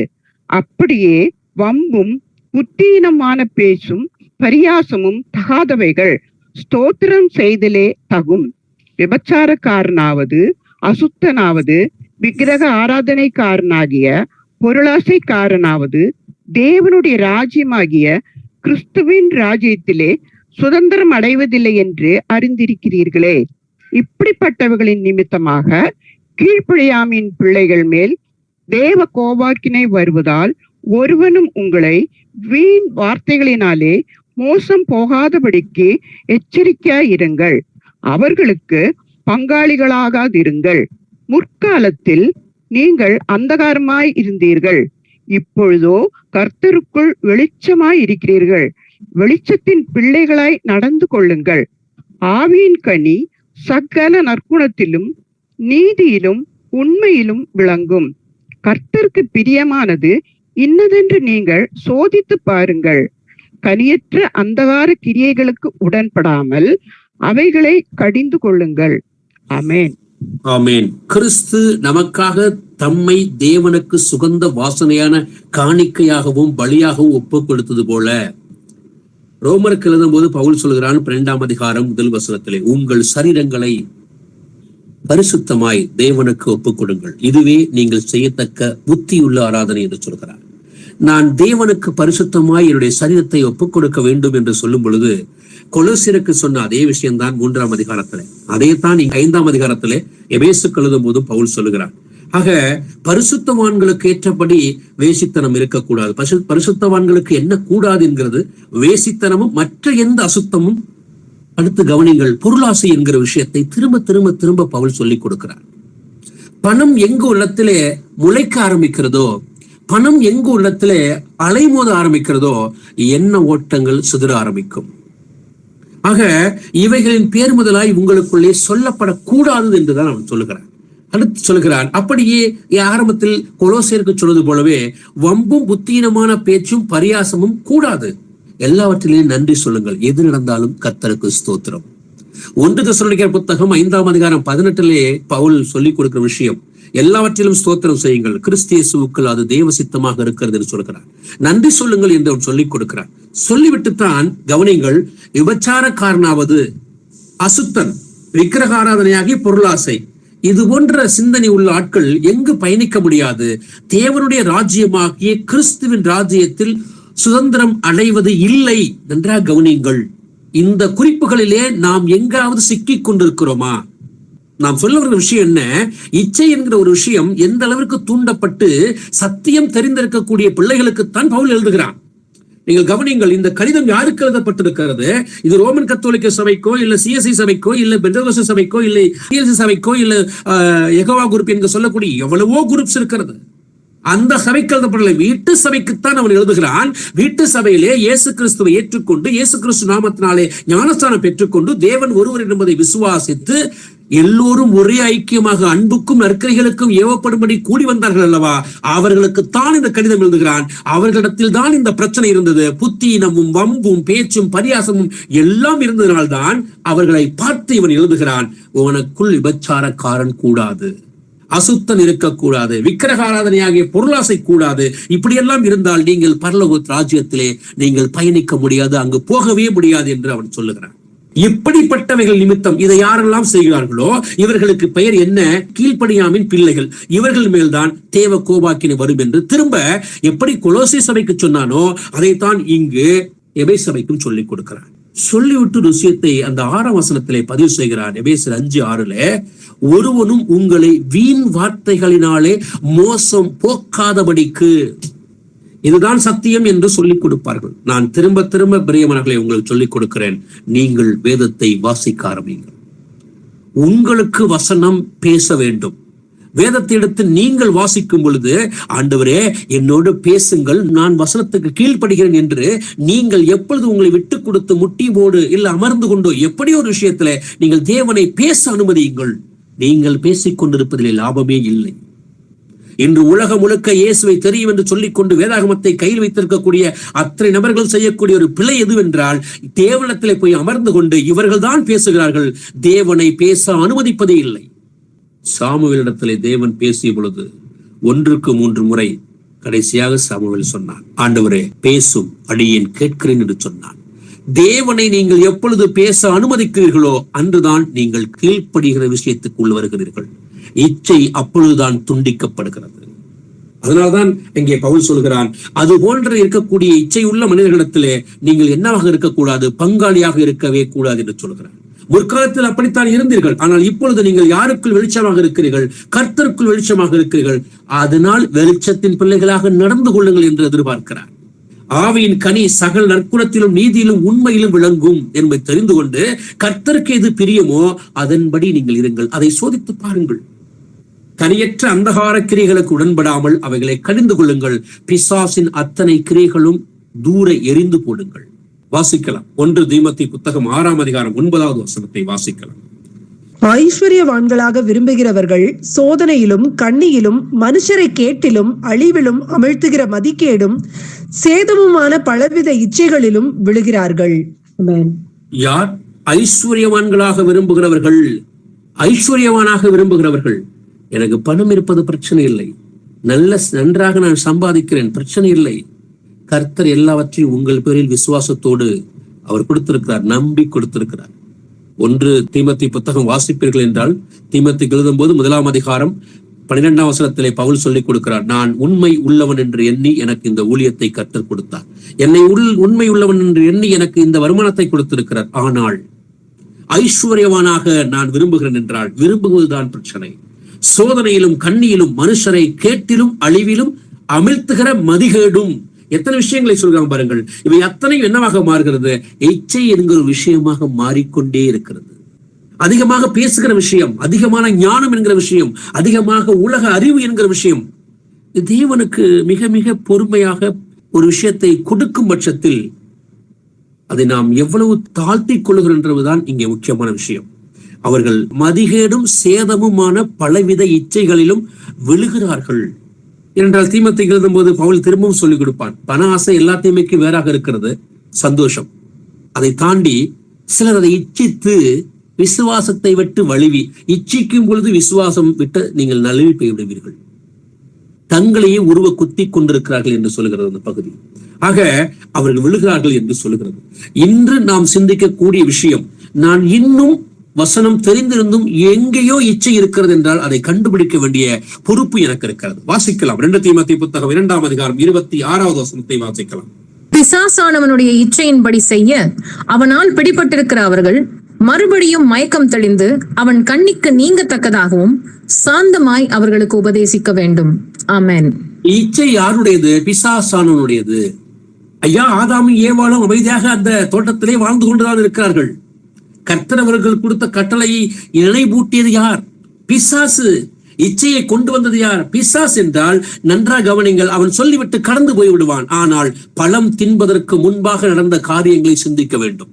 அப்படியே வம்பும் புத்தீனமான பேச்சும் பரியாசமும் தகாதவைகள் ஸ்தோத்திரம் செய்தலே தகும். விபச்சாரக்காரனாவது, அசுத்தனாவது, விக்கிரக ஆராதனைக்காரனாகிய பொருளாசைக்காரனாவது தேவனுடைய ராஜ்யமாகிய கிறிஸ்துவின் ராஜ்யத்திலே சுதந்திரம் அடைவதில்லை என்று அறிந்திருக்கிறீர்களே. இப்படிப்பட்டவர்களின் நிமித்தமாக கீழ்ப்படியாமையின் பிள்ளைகள் மேல் தேவ கோபாக்கினை வருவதால் ஒருவனும் உங்களை வீண் வார்த்தைகளினாலே மோசம் போகாதபடிக்கு எச்சரிக்கையாயிருங்கள். அவர்களுக்கு பங்காளிகளாகாதிருங்கள். முற்காலத்தில் நீங்கள் அந்தகாரமாய் இருந்தீர்கள், இப்பொழுதோ கர்த்தருக்குள் வெளிச்சமாய் இருக்கிறீர்கள். வெளிச்சத்தின் பிள்ளைகளாய் நடந்து கொள்ளுங்கள். ஆவியின் கனி சகல நற்குணத்திலும் நீதியிலும் உண்மையிலும் விளங்கும். கர்த்தருக்கு பிரியமானது இன்னதென்று நீங்கள் சோதித்து பாருங்கள். கனியற்ற அந்தகார கிரியைகளுக்கு உடன்படாமல் அவைகளை கடிந்து கொள்ளுங்கள். ஆமென். ஆமென். கிறிஸ்து நமக்காக தம்மை தேவனுக்கு சுகந்த வாசனையான காணிக்கையாகவும் பலியாகவும் ஒப்பு கொடுத்தது போல ரோமருக்கு எழுதும் போது பவுல் சொல்கிறான் 12ஆம் அதிகாரம் 1 வசனத்திலே, உங்கள் சரீரங்களை பரிசுத்தமாய் தேவனுக்கு ஒப்புக் கொடுங்கள், இதுவே நீங்கள் செய்யத்தக்க புத்தியுள்ள ஆராதனை என்று சொல்கிறார். நான் தேவனுக்கு பரிசுத்தமாய் என்னுடைய சரீரத்தை ஒப்புக் கொடுக்க வேண்டும் என்று சொல்லும் பொழுது கொலோசியருக்கு சொன்ன அதே விஷயம்தான் 3ஆம் அதிகாரத்துல, அதே தான் 5ஆம் அதிகாரத்திலே எபேசுக்கு எழுதும் போதும் பவுல் சொல்லுகிறார். ஆக பரிசுத்தவான்களுக்கு ஏற்றபடி வேசித்தனம் இருக்கக்கூடாது. பரிசுத்தவான்களுக்கு என்ன கூடாது என்கிறது வேசித்தனமும் மற்ற எந்த அசுத்தமும். அடுத்து கவனிங்கள், பொருளாசை என்கிற விஷயத்தை திரும்ப திரும்ப திரும்ப பவுல் சொல்லிக் கொடுக்கிறார். பணம் எங்கு உள்ளத்திலே முளைக்க ஆரம்பிக்கிறதோ, பணம் எங்கு உள்ளத்திலே அலைமோத ஆரம்பிக்கிறதோ எண்ண ஓட்டங்கள் சிதற ஆரம்பிக்கும். ஆக இவைகளின் பேர் முதலாய் உங்களுக்குள்ளே சொல்லப்படக்கூடாது என்றுதான் அவன் சொல்லுகிறான். அடுத்து சொல்கிறான், அப்படியே ஆரம்பத்தில் கொலோசியருக்கு சொல்வது போலவே வம்பும் புத்தீனமான பேச்சும் பரியாசமும் கூடாது. எல்லாவற்றிலையும் நன்றி சொல்லுங்கள். எது நடந்தாலும் கர்த்தருக்கு ஸ்தோத்திரம். 1 தெசலோனிக்கேயர் புத்தகம் 5ஆம் அதிகாரம் 18 பவுல் சொல்லிக் கொடுக்கிற விஷயம், எல்லாவற்றிலும் ஸ்தோத்திரம் செய்யுங்கள், கிறிஸ்து இயேசுவுக்குள் அது தேவ சித்தமாக இருக்கிறது என்று சொல்கிறார். நன்றி சொல்லுங்கள் என்று அவன் சொல்லிக் கொடுக்கிறார். சொல்லிவிட்டுத்தான் கவனிங்கள், விபச்சாரக்காரனாவது, அசுத்தன், விக்கிரக ஆராதனையாகி பொருளாசை, இது போன்ற சிந்தனை உள்ள ஆட்கள் எங்கு பயணிக்க முடியாது. தேவனுடைய ராஜ்யமாகிய கிறிஸ்துவின் ராஜ்யத்தில் சுதந்திரம் அடைவது இல்லை. நன்றாக கவனியுங்கள். இந்த குறிப்புகளிலே நாம் எங்காவது சிக்கிக் கொண்டிருக்கிறோமா? நாம் சொல்ல ஒரு விஷயம் என்ன, இச்சை என்கிற ஒரு விஷயம் எந்த அளவிற்கு தூண்டப்பட்டு சத்தியம் தெரிந்திருக்கக்கூடிய பிள்ளைகளுக்குத்தான் பவுல் எழுதுகிறான். நீங்கள் கவனியுங்கள், இந்த கடிதம் யாருக்கு எழுதப்பட்டிருக்கிறது? இது ரோமன் கத்தோலிக்க சபைக்கோ, இல்ல சிஎஸ்ஐ சபைக்கோ, இல்ல பெந்தகோஸ்தே சபைக்கோ, இல்ல சிஎஸ்ஐ சபைக்கோ, இல்ல யெகோவா குரூப் என்று சொல்லக்கூடிய எவ்வளவோ குரூப்ஸ் இருக்கிறது. அந்த சபைக்கு எழுதப்படலை, வீட்டு சபைக்குத்தான் அவன் எழுதுகிறான். வீட்டு சபையிலே இயேசு கிறிஸ்துவை ஏற்றுக்கொண்டு, இயேசு கிறிஸ்து நாமத்தினாலே ஞானஸ்தானம் பெற்றுக்கொண்டு, தேவன் ஒருவர் என்பதை விசுவாசித்து எல்லோரும் ஒரே ஐக்கியமாக அன்புக்கும் நற்கரிகளுக்கும் ஏவப்படும்படி கூடி வந்தார்கள் அல்லவா, அவர்களுக்குத்தான் இந்த கடிதம் எழுதுகிறான். அவர்களிடத்தில் தான் இந்த பிரச்சனை இருந்தது. புத்தீனமும் வம்பும் பேச்சும் பரியாசமும் எல்லாம் இருந்ததனால்தான் அவர்களை பார்த்து இவன் எழுதுகிறான், உனக்குள் விபச்சாரக்காரன் கூடாது, அசுத்தன் இருக்கக்கூடாது, விக்கிரக ஆராதனையாகிய பொருளாசை கூடாது. இப்படியெல்லாம் இருந்தால் நீங்கள் பரலோக ராஜ்யத்திலே நீங்கள் பயணிக்க முடியாது, அங்கு போகவே முடியாது என்று அவன் சொல்லுகிறான். இப்படிப்பட்டவைகள் நிமித்தம் இதை யாரெல்லாம் செய்கிறார்களோ இவர்களுக்கு பெயர் என்ன? கீழ்ப்படியாமின் பிள்ளைகள். இவர்கள் மேல்தான் தேவ கோபாக்கினை வரும் என்று திரும்ப எப்படி கொலோசை சபைக்கு சொன்னானோ அதைத்தான் இங்கு எபேசு சபைக்கும் சொல்லிக் கொடுக்கிறான். சொல்லிவிட்டு ஒரு விஷயத்தை அந்த 6ஆம் வசனத்திலே பதிவு செய்கிறான். எபேசியர் 5:6 ஒருவனும் உங்களை வீண் வார்த்தைகளினாலே மோசம் போக்காதபடிக்கு, இதுதான் சத்தியம் என்று சொல்லிக் கொடுப்பார்கள். நான் திரும்ப திரும்ப பிரியமானவர்களை உங்களுக்கு சொல்லிக் கொடுக்கிறேன், நீங்கள் வேதத்தை வாசிக்க ஆரம்பிங்கள். உங்களுக்கு வசனம் பேச வேண்டும். வேதத்தை எடுத்து நீங்கள் வாசிக்கும் பொழுது, ஆண்டவரே என்னோடு பேசுங்கள், நான் வசனத்துக்கு கீழ்ப்படுகிறேன் என்று நீங்கள் எப்பொழுது உங்களை விட்டு கொடுத்து முட்டியோடு இல்ல அமர்ந்து கொண்டோ எப்படி ஒரு விஷயத்துல நீங்கள் தேவனை பேச அனுமதியுங்கள். நீங்கள் பேசிக் கொண்டிருப்பதிலே லாபமே இல்லை. இன்று உலகம் முழுக்க இயேசுவை தெரியும் என்று சொல்லிக்கொண்டு வேதாகமத்தை கையில் வைத்திருக்கக்கூடிய அத்தனை நபர்கள் செய்யக்கூடிய ஒரு பிழை எதுவென்றால், தேவனிடத்திலே போய் அமர்ந்து கொண்டு இவர்கள் தான் பேசுகிறார்கள், தேவனை பேச அனுமதிப்பதே இல்லை. சாமுவேலிடத்திலே தேவன் பேசிய பொழுது 1க்கு 3 முறை கடைசியாக சாமுவேல் சொன்னான், ஆண்டவரே பேசும், அடியேன் கேட்கிறேன் என்று சொன்னான். தேவனை நீங்கள் எப்பொழுது பேச அனுமதிக்கிறீர்களோ அன்றுதான் நீங்கள் கீழ்ப்படுகிற விஷயத்துக்குள் வருகிறீர்கள். இச்சை அப்பொழுதுதான் துண்டிக்கப்படுகிறது. அதனால்தான் இங்கே பவுல் சொல்கிறான், அது போன்ற இருக்கக்கூடிய இச்சை உள்ள மனிதர்களிடத்திலே நீங்கள் என்னவாக இருக்கக்கூடாது, பங்காளியாக இருக்கவே கூடாது என்று சொல்கிறான். முற்காலத்தில் அப்படித்தான் இருந்தீர்கள், ஆனால் இப்பொழுது நீங்கள் யாருக்குள் வெளிச்சமாக இருக்கிறீர்கள்? கர்த்தருக்குள் வெளிச்சமாக இருக்கிறீர்கள். அதனால் வெளிச்சத்தின் பிள்ளைகளாக நடந்து கொள்ளுங்கள் என்று எதிர்பார்க்கிறார். ஆவியின் கனி சகல நற்குணத்திலும் நீதியிலும் உண்மையிலும் விளங்கும் என்பதை தெரிந்து கொண்டு கர்த்தருக்கு எது பிரியமோ அதன்படி நீங்கள் இருங்கள். அதை சோதித்து பாருங்கள். கனியற்ற அந்தகார கிரியைகளுக்கு உடன்படாமல் அவைகளை கடிந்து கொள்ளுங்கள். பிசாசின் அத்தனை கிரியைகளும் தூர எரிந்து போடுங்கள். வாசிக்கலாம். 1 தீமோத்தேயு புத்தகம் 6ஆம் அதிகாரம் 9வது வசனத்தை வாசிக்கலாம். ஐஸ்வர்யவான்களாக விரும்புகிறவர்கள் சோதனையிலும் கண்ணியிலும் மனுஷரை கேட்டிலும் அழிவிலும் அமிழ்த்துகிற மதிக்கேடும் சேதமுமான பலவித இச்சைகளிலும் விழுகிறார்கள். யார் ஐஸ்வர்யவான்களாக விரும்புகிறவர்கள்? ஐஸ்வர்யவானாக விரும்புகிறவர்கள். எனக்கு பணம் இருப்பது பிரச்சனை இல்லை, நன்றாக நான் சம்பாதிக்கிறேன், பிரச்சனை இல்லை. கர்த்தர் எல்லாவற்றையும் உங்கள் பேரில் விசுவாசத்தோடு அவர் கொடுத்திருக்கிறார், நம்பி கொடுத்திருக்கிறார். 1 தீமோத்தேயு புத்தகம் வாசிப்பீர்கள் என்றால், தீமோத்தேயுக்கு எழுதும் போது 1ஆம் அதிகாரம் 12ஆம் வசனத்திலே பவுல் சொல்லிக் கொடுக்கிறார், நான் உண்மை உள்ளவன் என்று எண்ணி எனக்கு இந்த ஊழியத்தை கர்த்தர் கொடுத்தார். என்னை உண்மை உள்ளவன் என்று எண்ணி எனக்கு இந்த வருமானத்தை கொடுத்திருக்கிறார். ஆனால் ஐஸ்வர்யவானாக நான் விரும்புகிறேன் என்றால், விரும்புவதுதான் பிரச்சனை. சோதனையிலும் கண்ணியிலும் மனுஷரை கேட்டிலும் அழிவிலும் அமிழ்த்துகிற மதிகேடும். எத்தனை விஷயங்களை சொல்றாங்க பாருங்கள். இவை அத்தனையும் என்னவாக மாறுகிறது? இச்சை என்கிற விஷயமாக மாறிக்கொண்டே இருக்கிறது. அதிகமாக பேசுகிற விஷயம், அதிகமான ஞானம் என்கிற விஷயம், அதிகமாக உலக அறிவு என்கிற விஷயம். தேவனுக்கு மிக மிக பொறுமையாக ஒரு விஷயத்தை கொடுக்கும் பட்சத்தில் அதை நாம் எவ்வளவு தாழ்த்தி கொள்ளுகிறோம் என்பதுதான் இங்கே முக்கியமான விஷயம். அவர்கள் மதிகேடும் சேதமுமான பலவித இச்சைகளிலும் விழுகிறார்கள் என்றால் தீமோத்தேயுக்கு எழுதும் போது பவுல் திரும்பவும் சொல்லிக் கொடுப்பான். பண ஆசை எல்லாத்தையுமே வேறாக இருக்கிறது, சந்தோஷம். அதை தாண்டி சிலர் அதை இச்சித்து விசுவாசத்தை விட்டு வழுவி, இச்சிக்கும் பொழுது விசுவாசம் விட்டு நீங்கள் நழுவி போய்விடுவீர்கள், தங்களையே உருவ குத்தி கொண்டிருக்கிறார்கள் என்று சொல்லுகிறது அந்த பகுதி. ஆக அவர்கள் விழுகிறார்கள் என்று சொல்லுகிறது. இன்று நாம் சிந்திக்கக்கூடிய விஷயம், நான் இன்னும் வசனம் தெரிந்திருந்தும் எங்கேயோ இச்சை இருக்கிறது என்றால் அதை கண்டுபிடிக்க வேண்டிய பொறுப்பு எனக்கு இருக்கிறது. வாசிக்கலாம் 2 தீமோத்தேயு புத்தகம் 2ஆம் அதிகாரம் 26வது வசனத்தை வாசிக்கலாம். பிசாசானவனுடைய இச்சையின்படி செய்ய அவனால் பிடிபட்டிருக்கிற அவர்கள் மறுபடியும் மயக்கம் தெளிந்து அவன் கண்ணிக்கு நீங்கத்தக்கதாகவும் சாந்தமாய் அவர்களுக்கு உபதேசிக்க வேண்டும். ஆமென். இச்சை யாருடையது? பிசாசானவனுடையது. ஐயா, ஆதாமும் ஏவாளும் அமைதியாக அந்த தோட்டத்திலே வாழ்ந்து கொண்டுதான் இருக்கிறார்கள். கர்த்தர் அவர்கள் கொடுத்த கட்டளையை நினைவூட்டியது யார்? பிசாசு. இச்சையை கொண்டு வந்தது யார்? பிசாஸ் என்றால் நன்றாக கவனிங்கள், அவன் சொல்லிவிட்டு கடந்து போய் விடுவான். ஆனால் பழம் தின்பதற்கு முன்பாக நடந்த காரியங்களை சிந்திக்க வேண்டும்.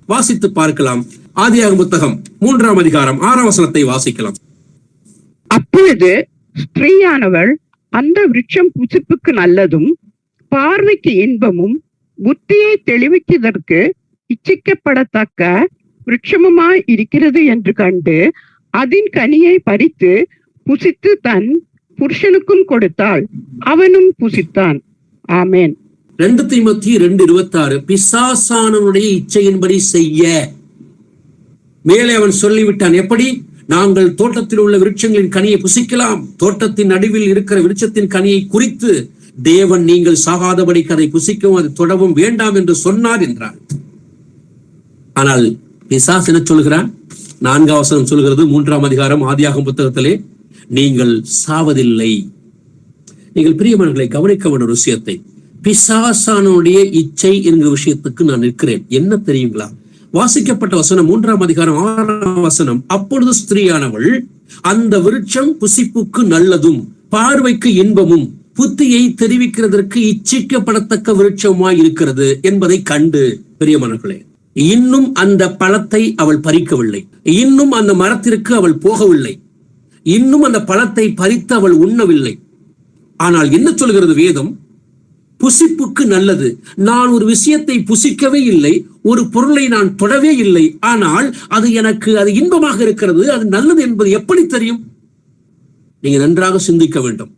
வாசித்து பார்க்கலாம். ஆதியாகமம் புத்தகம் 3ஆம் அதிகாரம் 6ஆம் வசனத்தை வாசிக்கலாம். அப்பொழுது ஸ்திரீயானவள் அந்த விருட்சம் புசிப்புக்கு நல்லதும் பார்வைக்கு இன்பமும் புத்தியை தெளிவிக்கிறதற்கு இச்சிக்கப்படத்தக்க விருட்சமுமாய் இருக்கிறது என்று கண்டு அதன் கனியை பறித்து புசித்து தன் புருஷனுக்கும் கொடுத்தாள், அவனும் புசித்தான். ஆமேன். 2 தீமோத்தேயு 2:26 பிசாசானவனுடைய இச்சையின்படி செய்ய. மேலே அவன் சொல்லிவிட்டான். எப்படி? நாங்கள் தோட்டத்தில் உள்ள விருட்சங்களின் கனியை புசிக்கலாம். தோட்டத்தின் நடுவில் இருக்கிற விருட்சத்தின் கனியை குறித்து தேவன் நீங்கள் சாகாதபடிக்கு அதை புசிக்கவும் அதை தொடவும் வேண்டாம் என்று சொன்னார் என்றார். ஆனால் பிசாசு என்ன சொல்கிறான்? 4ஆம் வசனம் சொல்கிறது, 3ஆம் அதிகாரம் ஆதியாகமம் புத்தகத்திலே, நீங்கள் சாவதில்லை. நீங்கள் பிரியமானவர்களை கவனிக்க வேண்டிய ஒரு விஷயத்தை, பிசாசானுடைய இச்சை என்கிற விஷயத்துக்கு நான் நிற்கிறேன். என்ன தெரியுங்களா? வாசிக்கப்பட்ட வசனம் 3ஆம் அதிகாரம் 6ஆம் வசனம், அப்பொழுது ஸ்திரீயானவள் அந்த விருட்சம் புசிப்புக்கு நல்லதும் பார்வைக்கு இன்பமும் புத்தியை தெரிவிக்கிறதற்கு இச்சிக்கப்படத்தக்க விருட்சமாய் இருக்கிறது என்பதை கண்டு. பிரியமானவர்களே, இன்னும் அந்த பழத்தை அவள் பறிக்கவில்லை, இன்னும் அந்த மரத்திற்கு அவள் போகவில்லை, இன்னும் அந்த பழத்தை பறித்து அவள் உண்ணவில்லை. ஆனால் என்ன சொல்கிறது வேதம்? புசிப்புக்கு நல்லது. நான் ஒரு விஷயத்தை புசிக்கவே இல்லை, ஒரு பொருளை நான் தொடவே இல்லை, ஆனால் அது எனக்கு அது இன்பமாக இருக்கிறது, அது நல்லது என்பது எப்படி தெரியும்? நீங்க நன்றாக சிந்திக்க வேண்டும்.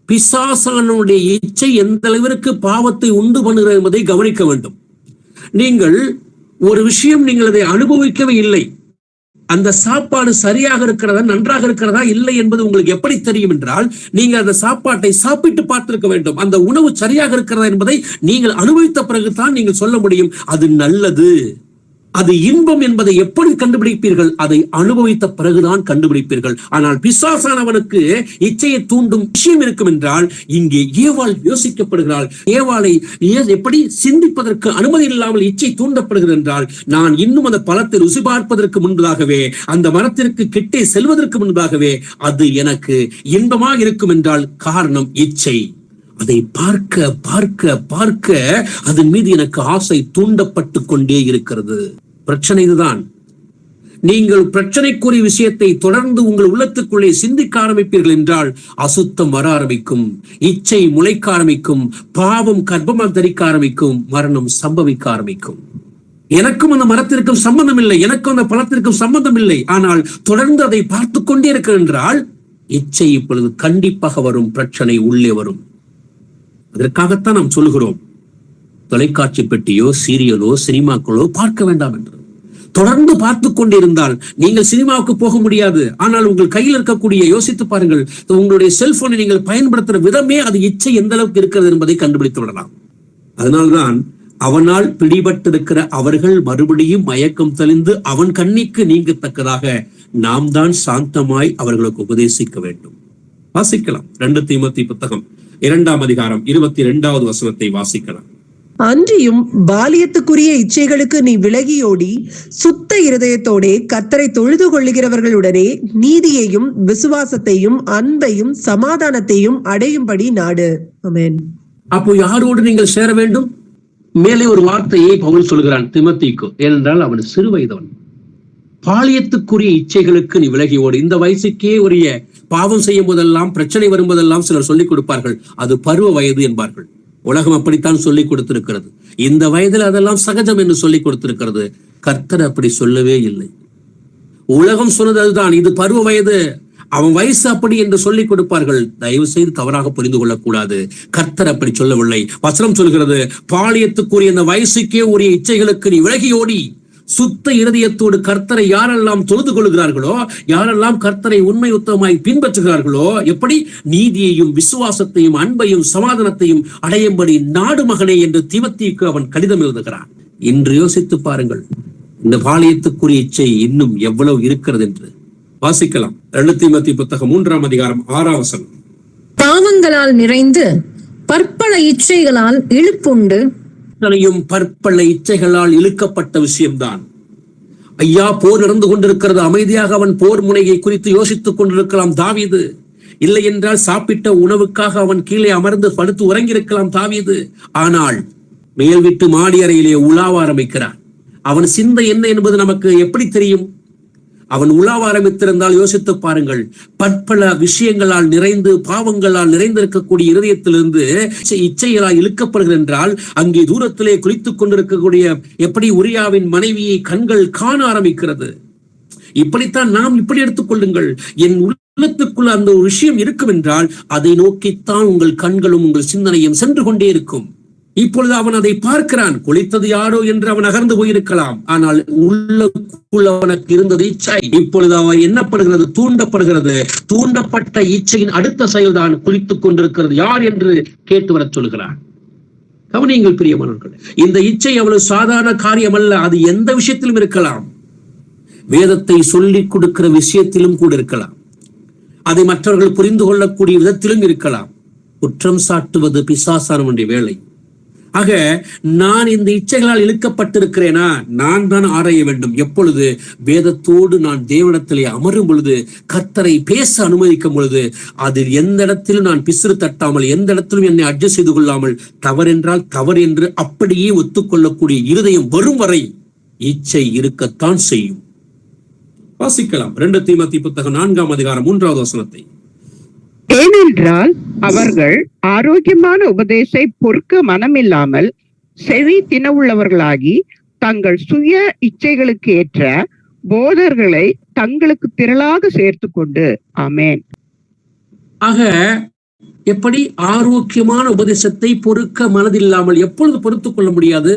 பிசாசானுடைய இச்சை எந்த அளவிற்கு பாவத்தை உண்டு பண்ணுகிறது என்பதை கவனிக்க வேண்டும். நீங்கள் ஒரு விஷயம், நீங்கள் அதை அனுபவிக்கவே இல்லை, அந்த சாப்பாடு சரியாக இருக்கிறதா நன்றாக இருக்கிறதா இல்லை என்பது உங்களுக்கு எப்படி தெரியும் என்றால், நீங்க அந்த சாப்பாட்டை சாப்பிட்டு பார்த்திருக்க வேண்டும். அந்த உணவு சரியாக இருக்கிறதா என்பதை நீங்கள் அனுபவித்த பிறகுதான் நீங்கள் சொல்ல முடியும் அது நல்லது, அது இன்பம் என்பதை எப்படி கண்டுபிடிப்பீர்கள்? அதை அனுபவித்த பிறகுதான் கண்டுபிடிப்பீர்கள். ஆனால் பிசாசானவனுக்கு இச்சையை தூண்டும் விஷயம் இருக்கும் என்றால், இங்கே ஏவாள் யோசிக்கப்படுகிறாள். ஏவாளை எப்படி சிந்திப்பதற்கு அனுமதி இல்லாமல் இச்சை தூண்டப்படுகிறது என்றால், நான் இன்னும் அந்த பழத்தை ருசி பார்ப்பதற்கு முன்பதாகவே, அந்த மரத்திற்கு கிட்டே செல்வதற்கு முன்பதாகவே அது எனக்கு இன்பமாக இருக்கும் என்றால் காரணம் இச்சை. அதை பார்க்க பார்க்க பார்க்க அதன் மீது எனக்கு ஆசை தூண்டப்பட்டு கொண்டே இருக்கிறது. பிரச்சனை இதுதான். நீங்கள் பிரச்சனைக்குரிய விஷயத்தை தொடர்ந்து உங்கள் உள்ளத்துக்குள்ளே சிந்திக்க ஆரம்பிப்பீர்கள் என்றால் அசுத்தம் வர ஆரம்பிக்கும், இச்சை முளைக்க ஆரம்பிக்கும், பாவம் கர்ப்பமாக தரிக்க ஆரம்பிக்கும், மரணம் சம்பவிக்க ஆரம்பிக்கும். எனக்கும் அந்த மரத்திற்கும் சம்பந்தம் இல்லை, எனக்கும் அந்த பழத்திற்கும் சம்பந்தம் இல்லை, ஆனால் தொடர்ந்து அதை பார்த்து கொண்டே இருக்க என்றால் இச்சை இப்பொழுது கண்டிப்பாக வரும், பிரச்சனை உள்ளே வரும். அதற்காகத்தான் நாம் சொல்லுகிறோம், தொலைக்காட்சி பெட்டியோ சீரியலோ சினிமாக்களோ பார்க்க வேண்டாம் என்று. தொடர்ந்து பார்த்து கொண்டிருந்தால் நீங்கள் சினிமாவுக்கு போக முடியாது. ஆனால் உங்கள் கையில் இருக்கக்கூடிய, யோசித்து பாருங்கள், உங்களுடைய செல்போனை நீங்கள் பயன்படுத்துற விதமே அது இச்சை எந்த அளவுக்கு இருக்கிறது என்பதை கண்டுபிடித்து விடலாம். அதனால்தான் அவனால் பிடிபட்டிருக்கிற அவர்கள் மறுபடியும் மயக்கம் தெளிந்து அவன் கண்ணிக்கு நீங்கத்தக்கதாக நாம் தான் சாந்தமாய் அவர்களுக்கு உபதேசிக்க வேண்டும். வாசிக்கலாம் 2 தீமோத்தேயு புத்தகம் 2ஆம் அதிகாரம் 22வது வசனத்தை வாசிக்கலாம். அன்றியும் பாலியத்துக்குரிய இச்சைகளுக்கு நீ விலகியோடி சுத்த இருதயத்தோடே கர்த்தரை தொழுது கொள்ளுகிறவர்களுடனே நீதியையும் விசுவாசத்தையும் அன்பையும் சமாதானத்தையும் அடையும்படி நாடு. ஆமென். அப்போ யாரோடு நீங்கள் சேர வேண்டும்? மேலே ஒரு வார்த்தையை பவுல் சொல்கிறான் தீமோத்தேயுக்கு. ஏனென்றால் அவன் சிறு வயதவன். பாலியத்துக்குரிய இச்சைகளுக்கு நீ விலகி ஓடு. இந்த வயசுக்கே உரிய பாவம் செய்யும் போதெல்லாம், பிரச்சனை வரும்போதெல்லாம் சிலர் சொல்லிக் கொடுப்பார்கள், அது பருவ வயது என்பார்கள். உலகம் அப்படித்தான் சொல்லிக் கொடுத்திருக்கிறது. இந்த வயதில் அதெல்லாம் சகஜம் என்று சொல்லிக் கொடுத்திருக்கிறது. கர்த்தர் அப்படி சொல்லவே இல்லை. உலகம் சொன்னது அதுதான், இது பருவ வயது, அவன் வயசு அப்படி என்று சொல்லிக் கொடுப்பார்கள். தயவு செய்து தவறாக புரிந்து கொள்ளக்கூடாது. கர்த்தர் அப்படி சொல்லவில்லை. வசனம் சொல்கிறது, பாலியத்துக்குரிய இந்த வயசுக்கே உரிய இச்சைகளுக்கு நீ விலகி ஓடி சுத்த இருதயத்தோடு கர்த்தரை யாரெல்லாம் தொழுது கொள்கிறார்களோ, யாரெல்லாம் கர்த்தரை உண்மை உத்தமாய் பின்பற்றுகிறார்களோ, எப்படி நீதியையும் விசுவாசத்தையும் அன்பையும் சமாதானத்தையும் அடையும்படி நாடு மகனே என்று தீமோத்தேயுக்கு அவன் கடிதம் எழுதுகிறான். இன்று யோசித்து பாருங்கள், இந்த பாலியத்துக்குரிய இச்சை இன்னும் எவ்வளவு இருக்கிறது என்று. வாசிக்கலாம். 2 தீமோத்தேயு புத்தகம் 3ஆம் அதிகாரம் 6ஆம் வசனம். பாவங்களால் நிறைந்து பற்பல இச்சைகளால் இழுப்புண்டு, பற்பல இச்சைகளால் இழுக்கப்பட்ட விஷயம்தான். ஐயா, போர் நடந்து கொண்டிருக்கிறது, அமைதியாக அவன் போர் முனையை குறித்து யோசித்துக் கொண்டிருக்கலாம் தாவீது. இல்லை என்றால் சாப்பிட்ட உணவுக்காக அவன் கீழே அமர்ந்து படுத்து உறங்கியிருக்கலாம் தாவீது. ஆனால் மேல் வீட்டு மாடி அறையிலே உலாவ ஆரம்பிக்கிறான். அவன் சிந்தை என்ன என்பது நமக்கு எப்படி தெரியும்? அவன் உலாவ ஆரம்பித்திருந்தால் யோசித்து பாருங்கள். பற்பல விஷயங்களால் நிறைந்து, பாவங்களால் நிறைந்திருக்கக்கூடிய இருதயத்திலிருந்து இச்சைகளால் இழுக்கப்படுகிறது என்றால், அங்கே தூரத்திலே குளித்துக் கொண்டிருக்கக்கூடிய எப்படி உரியாவின் மனைவியை கண்கள் காண ஆரம்பிக்கிறது. இப்படித்தான் நாம் இப்படி எடுத்துக்கொள்ளுங்கள். என் உள்ளத்துக்குள்ள அந்த ஒரு விஷயம் இருக்கும் என்றால் அதை நோக்கித்தான் உங்கள் கண்களும் உங்கள் சிந்தனையும் சென்று கொண்டே இருக்கும். இப்பொழுது அவன் அதை பார்க்கிறான். குளித்தது யாரோ என்று அவன் அகர்ந்து போயிருக்கலாம். ஆனால் உள்ளுக்குள் அவனுக்கு இருந்தது இச்சை. இப்பொழுது அவன் என்னப்படுகிறது? தூண்டப்படுகிறது. தூண்டப்பட்ட இச்சையின் அடுத்த செயல்தான் குளித்துக் கொண்டிருக்கிறது யார் என்று கேட்டு வரச் சொல்கிறான். கவனியுங்கள் பிரியமானவர்களே, இந்த இச்சை அவ்வளவு சாதாரண காரியம் அல்ல. அது எந்த விஷயத்திலும் இருக்கலாம். வேதத்தை சொல்லிக் கொடுக்கிற விஷயத்திலும் கூட இருக்கலாம். அதை மற்றவர்கள் புரிந்து கொள்ளக்கூடிய விதத்திலும் இருக்கலாம். குற்றம் சாட்டுவது பிசாசானவனுடைய வேலை. ஆக நான் இந்த இச்சைகளால் இழுக்கப்பட்டிருக்கிறேனா? நான் தான் ஆராய வேண்டும். எப்பொழுது? வேதத்தோடு நான் தேவனிடத்திலே அமரும் பொழுது, கர்த்தரை பேச அனுமதிக்கும் பொழுது, அதில் எந்த இடத்திலும் நான் பிசுறு தட்டாமல், எந்த இடத்திலும் என்னை அட்ஜஸ்ட் செய்து கொள்ளாமல், தவறென்றால் தவறு என்று அப்படியே ஒத்துக்கொள்ளக்கூடிய இருதயம் வரும் வரை இச்சை இருக்கத்தான் செய்யும். வாசிக்கலாம் 2 தீமோத்தேயு புத்தகம் 4ஆம் அதிகாரம் 3ஆவது வசனத்தை. ஏனென்றால் அவர்கள் ஆரோக்கியமான உபதேசத்தை பொறுக்க மனமில்லாமல் செவி தினவுள்ளவர்களாகி தங்கள் சுய இச்சைகளுக்கு ஏற்ற போதர்களை தங்களுக்கு திரளாக சேர்த்து கொண்டு. ஆமேன். ஆக எப்படி ஆரோக்கியமான உபதேசத்தை பொறுக்க மனதில்லாமல், எப்பொழுது பொறுத்துக் கொள்ள முடியாது?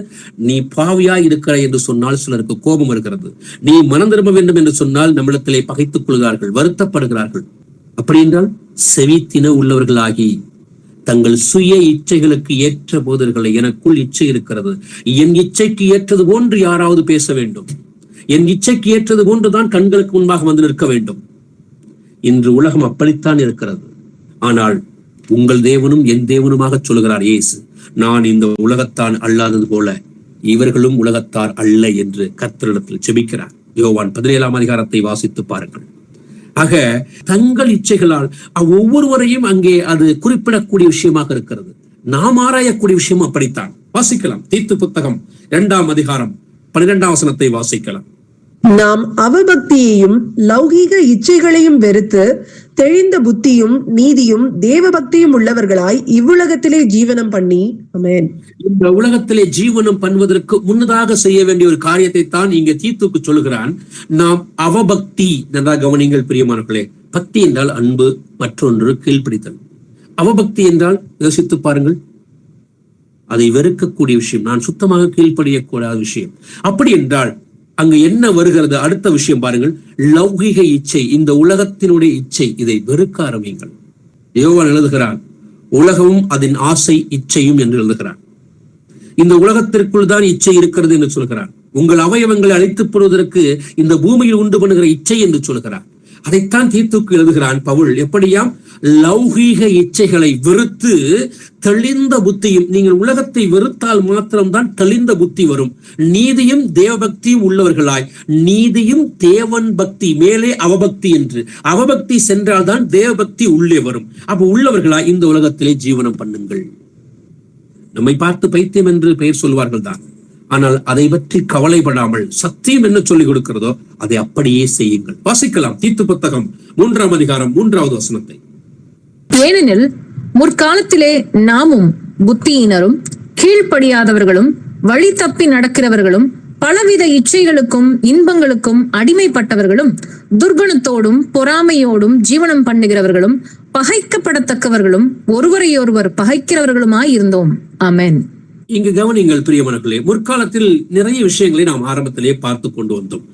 நீ பாவியா இருக்கிற என்று சொன்னால் சிலருக்கு கோபம் இருக்கிறது. நீ மனம் திரும்ப வேண்டும் என்று சொன்னால் நம்மிடத்திலே பகைத்துக் கொள்கிறார்கள், வருத்தப்படுகிறார்கள். அப்படி என்றால் செவித்தின உள்ளவர்களாகி தங்கள் சுய இச்சைகளுக்கு ஏற்ற போதர்களை, எனக்குள் இச்சை இருக்கிறது, என் இச்சைக்கு ஏற்றது போன்று யாராவது பேச வேண்டும், என் இச்சைக்கு ஏற்றது போன்றுதான் கண்களுக்கு முன்பாக வந்து நிற்க வேண்டும். இன்று உலகம் அப்படித்தான் இருக்கிறது. ஆனால் உங்கள் தேவனும் என் தேவனுமாக சொல்கிறார் இயேசு, நான் இந்த உலகத்தான் அல்லாதது போல இவர்களும் உலகத்தார் அல்ல என்று கர்த்தரிடத்தில் ஜெபிக்கிறார். யோவான் 17ஆம் அதிகாரத்தை வாசித்து பாருங்கள். ஆக தங்கள் இச்சைகளால் ஒவ்வொருவரையும் அங்கே அது குறிப்பிடக்கூடிய விஷயமாக இருக்கிறது. நாம் ஆராயக்கூடிய விஷயம் அப்படித்தான். வாசிக்கலாம். தீத்து புத்தகம் 2ஆம் அதிகாரம் 12ஆம் வசனத்தை வாசிக்கலாம். நாம் அவபக்தியையும் லௌகீக இச்சைகளையும் வெறுத்து தெளிந்த புத்தியும் நீதியும் தேவபக்தியும் உள்ளவர்களாய் இவ்வுலகத்திலே ஜீவனம் பண்ணி. ஆமென். இந்த உலகத்திலே ஜீவனம் பண்ணுவதற்கு முன்னதாக செய்ய வேண்டிய ஒரு காரியத்தை தான் இங்க தீத்துக்கு சொல்லுகிறான். நாம் அவபக்தி, நன்றாக கவனிங்கள் பிரியமானவர்களே. பக்தி என்றால் அன்பு, மற்றொன்று கீழ்ப்பிடித்தல். அவபக்தி என்றால் யோசித்து பாருங்கள், அதை வெறுக்கக்கூடிய விஷயம், நான் சுத்தமாக கீழ்ப்படியக்கூடாத விஷயம். அப்படி என்றால் அங்கு என்ன வருகிறது? அடுத்த விஷயம் பாருங்கள், லௌகிக இச்சை, இந்த உலகத்தினுடைய இச்சை, இதை வெறுக்க ஆரம்பியுங்கள். யோவான் எழுதுகிறான், உலகமும் அதன் ஆசை இச்சையும் என்று எழுதுகிறான். இந்த உலகத்திற்குள் தான் இச்சை இருக்கிறது என்று சொல்கிறான். உங்கள் அவயவங்களை அழித்துப் போடுவதற்கு இந்த பூமியில் உண்டு பண்ணுகிற இச்சை என்று சொல்கிறான். அதைத்தான் தீத்துக்கு எழுதுகிறான் பவுல். எப்படியாம்? லௌகீக இச்சைகளை வெறுத்து தெளிந்த புத்தியும். நீங்கள் உலகத்தை வெறுத்தால் மாத்திரம்தான் தெளிந்த புத்தி வரும். நீதியும் தேவபக்தியும் உள்ளவர்களாய், நீதியும் தேவன் பக்தி, மேலே அவபக்தி என்று, அவபக்தி சென்றால்தான் தேவபக்தி உள்ளே வரும். அப்ப உள்ளவர்களாய் இந்த உலகத்திலே ஜீவனம் பண்ணுங்கள். நம்மை பார்த்து பைத்தியம் என்று பெயர் சொல்வார்கள் தான். ஆனால் அதை பற்றி கவலைப்படாமல் சத்தியம் என்ன சொல்லிக் கொடுக்கிறதோ அதை அப்படியே செய்யுங்கள். வாசிக்கலாம் தீத்து புத்தகம் 3ஆம் அதிகாரம் 3வது வசனத்தை. ஏனெனில் முற்காலத்திலே நாமும் புத்தியினரும் கீழ்ப்படியாதவர்களும் வழி தப்பி நடக்கிறவர்களும் பலவித இச்சைகளுக்கும் இன்பங்களுக்கும் அடிமைப்பட்டவர்களும் துர்குணத்தோடும் பொறாமையோடும் ஜீவனம் பண்ணுகிறவர்களும் பகைக்கப்படத்தக்கவர்களும் ஒருவரையொருவர் பகைக்கிறவர்களுமாய் இருந்தோம். ஆமென். இங்கு கவனிங்கள் பிரியமானவர்களே, முற்காலத்தில் நிறைய விஷயங்களை நாம் ஆரம்பத்திலே பார்த்து கொண்டு வந்தோம்.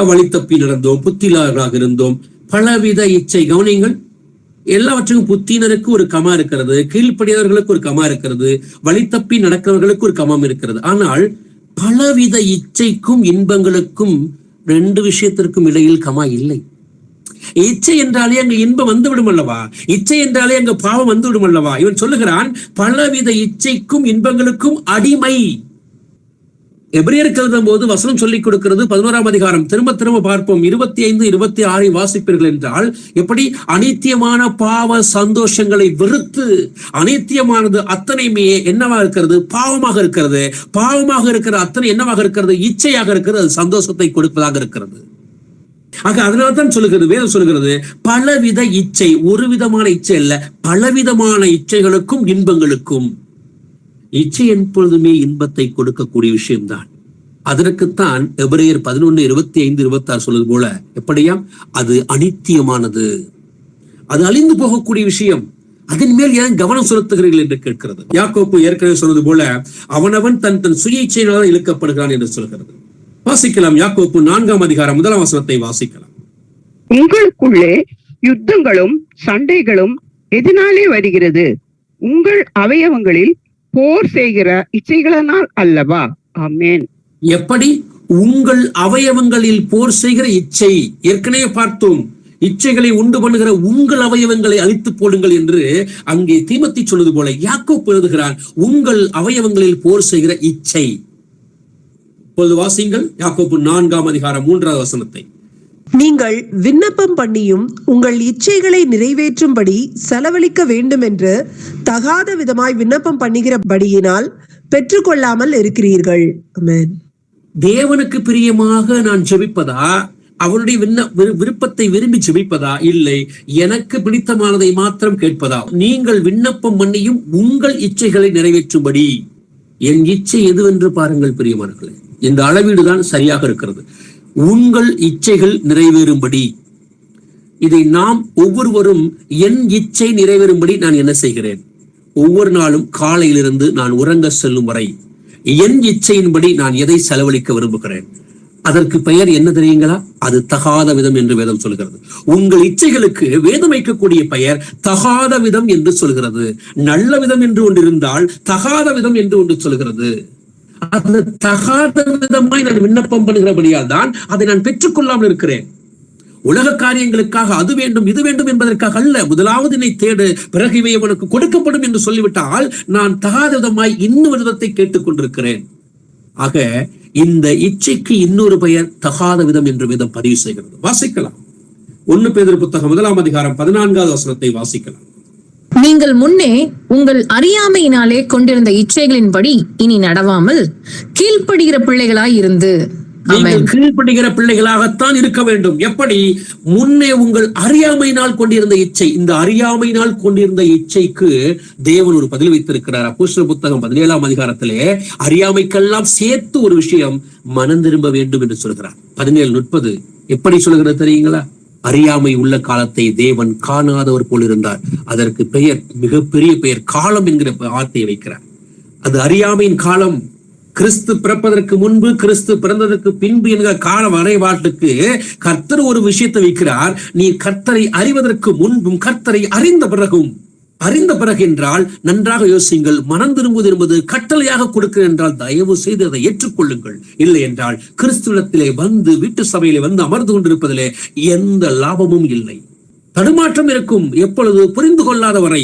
வழி தப்பி நடந்தோம், புத்தியில்லாதவர்களாக இருந்தோம், பலவித இச்சை. கவனிங்கள், எல்லாவற்றுக்கும் புத்தியினருக்கு ஒரு கமா இருக்கிறது, கீழ்ப்படியவர்களுக்கு ஒரு கமா இருக்கிறது, வழி தப்பி நடக்கிறவர்களுக்கு ஒரு கமம் இருக்கிறது. ஆனால் பலவித இச்சைக்கும் இன்பங்களுக்கும் 2 விஷயத்திற்கும் இடையில் கமா இல்லை. இச்சை என்றாலே அங்கு இன்பம் வந்துவிடும் அல்லவா, இச்சை என்றாலே அங்கு பாவம் வந்துவிடும் அல்லவா. இவன் சொல்லுகிறான் பலவித இச்சைக்கும் இன்பங்களுக்கும் அடிமை. எபிரேயருக்கு எழுதும் போது வசனம் சொல்லிக் கொடுக்கிறது 11ஆம் அதிகாரம், திரும்ப திரும்ப பார்ப்போம், 25, 26 வாசிப்பீர்கள் என்றால் எப்படி அனித்தியமான பாவ சந்தோஷங்களை வெறுத்து, அனித்தியமானது அத்தனையுமே என்னவா இருக்கிறது, பாவமாக இருக்கிறது. பாவமாக இருக்கிற அத்தனை என்னவாக இருக்கிறது, இச்சையாக இருக்கிறது, அது சந்தோஷத்தை கொடுப்பதாக இருக்கிறது. ஆக அதனால்தான் சொல்லுகிறது, வேதம் சொல்லுகிறது பலவித இச்சை, ஒரு விதமான இச்சை அல்ல, பலவிதமான இச்சைகளுக்கும் இன்பங்களுக்கும். இச்சை எப்பொழுதுமே இன்பத்தை கொடுக்கக்கூடிய விஷயம்தான். அதற்குத்தான் எபிரேயர் 11, 25, 26 சொல்வது போல எப்படியாம் அது அனித்தியமானது, அது அழிந்து போகக்கூடிய விஷயம், அதன் மேல் ஏன் கவனம் செலுத்துகிறீர்கள் என்று கேட்கிறது. யாக்கோப்பு ஏற்கனவே சொன்னது போல அவனவன் தன் தன் சுய இச்சையினால் இழுக்கப்படுகிறான் என்று சொல்கிறது. வாசிக்கலாம் யாக்கோப்பு 4ஆம் அதிகாரம் 1ஆம் வசனத்தை வாசிக்கலாம். உங்களுக்குள்ளே யுத்தங்களும் சண்டைகளும் எதனாலே வருகிறது? உங்கள் அவயவங்களில் போர் செய்கிற இச்சைகளினால் அல்லவா? ஆமென். எப்படி? உங்கள் அவயவங்களில் போர் செய்கிற இச்சை. ஏற்கனவே பார்த்தோம், இச்சைகளை உண்டு பண்ணுகிற உங்கள் அவயவங்களை அழித்து போடுங்கள் என்று அங்கே தீமோத்தேயு சொன்னது போல யாக்கோப்பு எழுதுகிறான் உங்கள் அவயவங்களில் போர் செய்கிற இச்சை. இப்பொழுது வாசிங்கள் யாக்கோப்பு 4ஆம் அதிகாரம் 3வது வசனத்தை. நீங்கள் விண்ணப்பம் பண்ணியும் உங்கள் இச்சைகளை நிறைவேற்றும்படி செலவழிக்க வேண்டும் என்று தகாத விதமாய் விண்ணப்பம் பண்ணுகிறபடியினால் பெற்றுக்கொள்ளாமல் இருக்கிறீர்கள். ஆமென். தேவனுக்கு பிரியமாக நான் ஜெபிப்பதா, அவருடைய விருப்பத்தை விரும்பி ஜெபிப்பதா, இல்லை எனக்கு பிடித்தமானதை மாத்திரம் கேட்பதா? நீங்கள் விண்ணப்பம் பண்ணியும் உங்கள் இச்சைகளை நிறைவேற்றும்படி. என் இச்சை எதுவென்று பாருங்கள் பிரியமானவர்களே, இந்த அளவீடுதான் சரியாக இருக்கிறது. உங்கள் இச்சைகள் நிறைவேறும்படி. இதை நாம் ஒவ்வொருவரும் என் இச்சை நிறைவேறும்படி நான் என்ன செய்கிறேன்? ஒவ்வொரு நாளும் காலையிலிருந்து நான் உறங்க செல்லும் வரை என் இச்சையின்படி நான் எதை செலவழிக்க விரும்புகிறேன்? அதற்கு பெயர் என்ன தெரியுங்களா? அது தகாத விதம் என்று வேதம் சொல்கிறது. உங்கள் இச்சைகளுக்கு வேதம் வைக்கக்கூடிய பெயர் தகாத விதம் என்று சொல்கிறது. நல்ல விதம் என்று ஒன்று இருந்தால் தகாத விதம் என்று ஒன்று சொல்கிறது. அந்த தகாத விதமாய் நான் விண்ணப்பம் பண்ணுகிறபடியால் தான் அதை நான் பெற்றுக்கொள்ளாமல் இருக்கிறேன். உலக காரியங்களுக்காக அது வேண்டும் இது வேண்டும் என்பதற்காக அல்ல. முதலாவது என்னை தேடு, பிறகு இவை உனக்கு கொடுக்கப்படும் என்று சொல்லிவிட்டால் நான் தகாத விதமாய் இன்னொரு விதத்தை கேட்டுக்கொண்டிருக்கிறேன். ஆக இந்த இச்சைக்கு இன்னொரு பெயர் தகாத விதம் என்று வேதம் பதிவு செய்கிறது. வாசிக்கலாம் 1 பேதுரு புத்தகம் 1ஆம் அதிகாரம் 14வது வசனத்தை வாசிக்கலாம். நீங்கள் முன்னே உங்கள் அறியாமையினாலே கொண்டிருந்த இச்சைகளின்படி இனி நடவாமல் கீழ்ப்படுகிற பிள்ளைகளாய் இருந்து. நீங்கள் கீழ்ப்படுகிற பிள்ளைகளாகத்தான் இருக்க வேண்டும். எப்படி? முன்னே உங்கள் அறியாமையினால் கொண்டிருந்த இச்சை. இந்த அறியாமையினால் கொண்டிருந்த இச்சைக்கு தேவன் ஒரு பதில் வைத்திருக்கிறார். அப்போஸ்தலர் புத்தகம் 17ஆம் அதிகாரத்திலே அறியாமைக்கெல்லாம் சேர்த்து ஒரு விஷயம், மனம் திரும்ப வேண்டும் என்று சொல்கிறார். 17:30 எப்படி சொல்கிறது தெரியுங்களா? அறியாமை உள்ள காலத்தை தேவன் காணாதவர் போல் இருந்தார். அதற்கு பெயர், மிகப்பெரிய பெயர், காலம் என்கிற வார்த்தையை வைக்கிறார். அது அறியாமையின் காலம். கிறிஸ்து பிறப்பதற்கு முன்பு, கிறிஸ்து பிறந்ததற்கு பின்பு என்கிற கால வரைபாட்டுக்கு கர்த்தர் ஒரு விஷயத்தை வைக்கிறார். நீ கர்த்தரை அறிவதற்கு முன்பும் கர்த்தரை அறிந்த பிறகும். அறிந்த பிறகு என்றால் நன்றாக யோசியுங்கள். மனம் திரும்புவது என்பது கட்டளையாக கொடுக்கிறேன் என்றால் தயவு செய்து அதை ஏற்றுக்கொள்ளுங்கள். இல்லை என்றால் கிறிஸ்துவத்திலே வந்து, வீட்டு சபையிலே வந்து அமர்ந்து கொண்டிருப்பதிலே எந்த லாபமும் இல்லை. தடுமாற்றம் இருக்கும். எப்பொழுது? புரிந்து கொள்ளாத வரை.